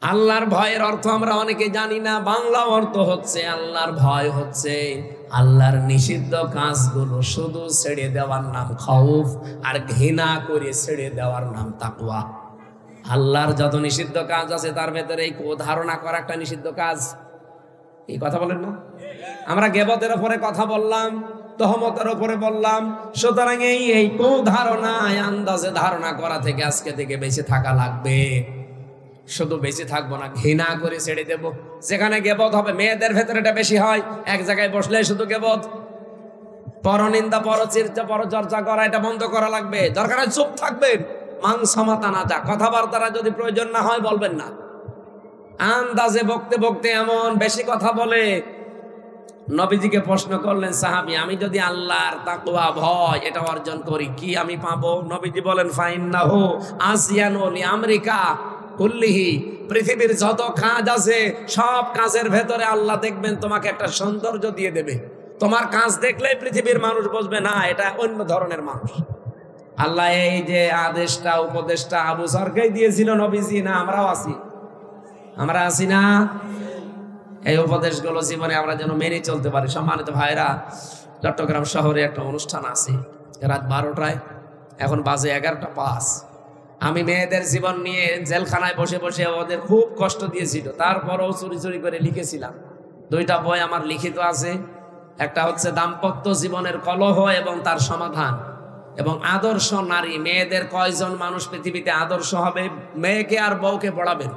Speaker 1: আল্লাহর ভয়ের অর্থ আমরা অনেকে জানি না। বাংলা অর্থ হচ্ছে আল্লাহর ভয় হচ্ছে আল্লাহর নিষিদ্ধ কাজগুলো শুধু ছেড়ে দেওয়ার নাম খাউফ, আর ঘৃণা করে ছেড়ে দেওয়ার নাম তাকওয়া। আল্লাহর যত নিষিদ্ধ কাজ আছে তার ভেতরে এই ধারণা করা একটা নিষিদ্ধ কাজ। এই কথা বলেন না? আমরা গীবতের উপরে কথা বললাম, তহমতের উপরে বললাম। সুতরাং এই ধারণায় আন্দাজে ধারণা করা থেকে আজকে থেকে বেঁচে থাকা লাগবে। শুধু বেঁচে থাকবো না, ঘৃণা করে ছেড়ে দেব। যেখানে গীবত হবে, মেয়েদের ভেতরে এটা বেশি হয়, এক জায়গায় বসলে শুধু গীবত, পরনিন্দা, পরচর্চা করা, এটা বন্ধ করা লাগবে। দরকার হয় চুপ থাকবেন, মাংসমাতা না যা, কথাবার্তারা যদি প্রয়োজন না হয় বলবেন না। আন্দাজে বকতে বকতে এমন বেশি কথা বলে। নবীজিকে প্রশ্ন করলেন সাহাবী, আমি যদি আল্লাহর তাকওয়া ভয় এটা অর্জন করি কি আমি পাবো? নবীজি বলেন ফাইন্নাহু আসিয়ানু লিআমরিকা কুল্লিহি, পৃথিবীর যত কাজ আছে সব কাজের ভেতরে আল্লাহ দেখবেন তোমাকে একটা সৌন্দর্য দিয়ে দেবে। তোমার কাজ দেখলেই পৃথিবীর মানুষ বুঝবে না এটা অন্য ধরনের মানুষ। আল্লাহ এই যে আদেশটা, উপদেশটা আবু যরকেই দিয়েছিল নবীজি, না আমরাও আছি? আমরা আছি না? এই উপদেশগুলো জীবনে আমরা যেন মেনে চলতে পারি। সম্মানিত ভাইরা, চট্টগ্রাম শহরে একটা অনুষ্ঠান আছে রাত 12টায়, এখন বাজে 11:05। আমি মেয়েদের জীবন নিয়ে জেলখানায় বসে বসে ওদের খুব কষ্ট দিয়েছিল, তারপরও চুরি চুরি করে লিখেছিলাম। 2টা বই আমার লিখিত আছে। একটা হচ্ছে দাম্পত্য জীবনের কলহ এবং তার সমাধান, এবং আদর্শ নারী। মেয়েদের কয়জন মানুষ পৃথিবীতে আদর্শ হবে, মেয়েকে আর বউকে পড়াবেন।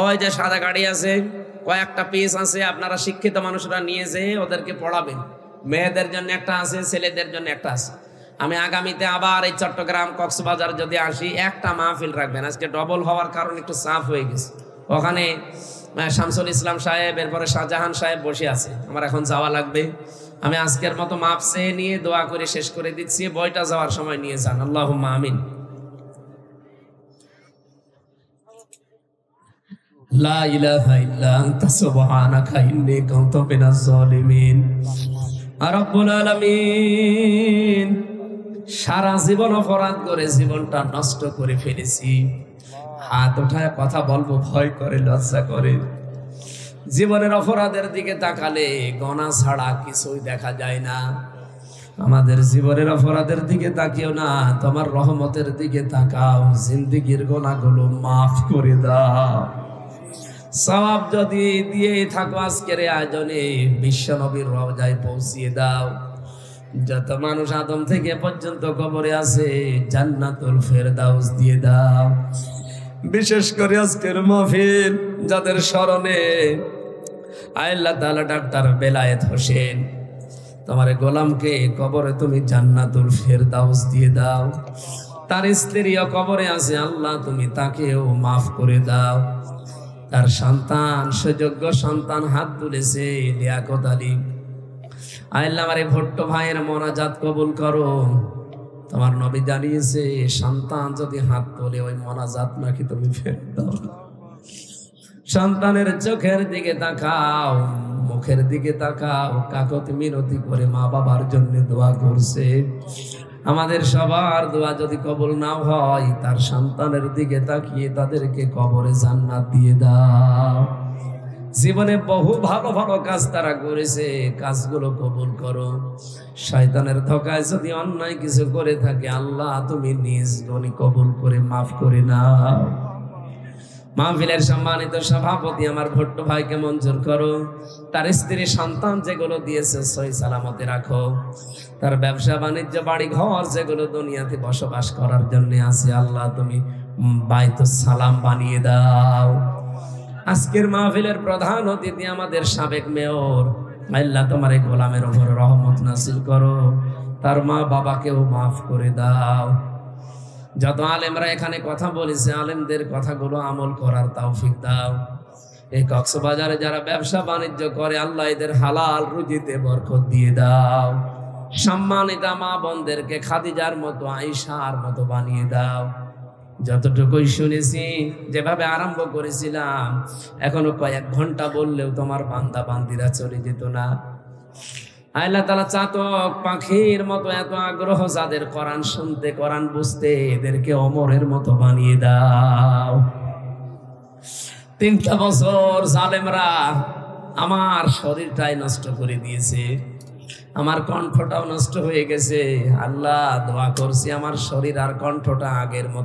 Speaker 1: ওই যে সাদা গাড়ি আছে, কয়েকটা পিস আছে, আপনারা শিক্ষিত মানুষরা নিয়ে যেয়ে ওদেরকে পড়াবেন। মেয়েদের জন্য একটা আছে, ছেলেদের জন্য একটা আছে। আমি আগামীতে আবার এই চট্টগ্রাম কক্সবাজার যদি আসি, একটা মাহফিল রাখবেন। আজকে ডবল হওয়ার কারণে একটু চাপ হয়ে গেছে। ওখানে শামসুল ইসলাম সাহেব, এরপরে শাহজাহান সাহেব বসে আছে। আমার এখন যাওয়া লাগবে। আমি আজকের মতো মাপ চেয়ে নিয়ে দোয়া করে শেষ করে দিচ্ছি। বইটা যাওয়ার সময় নিয়ে যান। আল্লাহুম্মা আমিন। লা ইলাহা ইল্লা আনতা সুবহানাকা ইন্নী কুনতু মিনাজ জালিমিন। রব্বুল আলামিন, সারা জীবন অপরাধ করে জীবনটা নষ্ট করে ফেলেছি। হাত ওঠায় কথা বলবো ভয় করে, লজ্জা করে। জীবনের অপরাধের দিকে তাকালে গোনা ছাড়া কিছুই দেখা যায় না। আমাদের জীবনের অপরাধের দিকে তাকিও না, তোমার রহমতের দিকে তাকাও, জিন্দেগির গোনাগুলো মাফ করে দাও। সওয়াব যদি দিয়ে থাকো আজকের আয়োজনে বিশ্ব নবীর রওজায় পৌঁছিয়ে দাও। যত মানুষ আদম থেকে পর্যন্ত কবরে আছে জান্নাতুল ফেরদাউস দিয়ে দাও। বিশেষ করে আজকের মাহফিল যাদের স্মরণে আল্লাহ তাআলা ডাক্তার বেলায়েত হোসেন, তোমার গোলামকে কবরে তুমি জান্নাতুল ফেরদাউস দিয়ে দাও। তার স্ত্রীও কবরে আছে, আল্লাহ তুমি তাকেও মাফ করে দাও। তার সন্তান, সুযোগ্য সন্তান হাত তুলেছে লিয়াকত আলী, আল্লাহ আমার এই ভট্ট ভাইয়ের মোনাজাত কবুল করো। তোমার নবী জানিয়েছে সন্তান যদি হাত তোলে ওই মোনাজাত নাকি তুমি ফেরত দাও। সন্তানের চোখের দিকে তাকাও, মুখের দিকে তাকাও, কাকতি মিনতি করে মা বাবার জন্য দোয়া করছে। আমাদের সবার দোয়া যদি কবুল না হয়, তার সন্তানের দিকে তাকিয়ে তাদেরকে কবরে জান্নাত দিয়ে দাও। জীবনে বহু ভালো ভালো কাজ তারা করেছে, কাজগুলো কবুল করো। শয়তানের ধোঁকায় যদি অন্যায় কিছু করে থাকে, আল্লাহ তুমি নিজ গুণে কবুল করে মাফ করে নাও। মাহফিলের সম্মানিত সভাপতি আমার ভট্ট ভাইকে মঞ্জুর করো। তার স্ত্রী সন্তান যেগুলো দিয়েছে সহি সালামতে রাখো। তার ব্যবসা বাণিজ্য বাড়ি ঘর যেগুলো দুনিয়াতে বসবাস করার জন্য আছে, আল্লাহ তুমি বাইতুস সালাম বানিয়ে দাও। আজকের মাহফিলের প্রধান অতিথি আমাদের সাবেক মেয়র, আল্লাহ তোমার এই গোলামের উপর রহমত নাসিল করো। তার মা বাবাকেও মাফ করে দাও। যত আলেমরা এখানে কথা বলেছে, আলেমদের কথাগুলো আমল করার তৌফিক দাও। এই কক্সবাজারে যারা ব্যবসা বাণিজ্য করে, আল্লাহ এদের হালাল রুজিতে বরকত দিয়ে দাও। সম্মানিতা মা বোনদেরকে খাদিজার মতো, আয়েশার মতো বানিয়ে দাও। যতটুকুই শুনেছি, যেভাবে আরম্ভ করেছিলাম, এখনো কয়েক ঘন্টা বললেও তোমার বান্দা বান্দিরা চলে যেত না। আল্লাহ তাআলা চাতক পাখির মতো এত আগ্রহ যাদের কোরআন শুনতে, কোরআন বুঝতে, এদেরকে অমরের মতো বানিয়ে দাও। 3টা বছর জালেমরা আমার শরীরটাই নষ্ট করে দিয়েছে, আমার কণ্ঠটাও নষ্ট হয়ে গেছে। আল্লাহ দোয়া করছি আমার শরীর আর কণ্ঠটা আগের মতো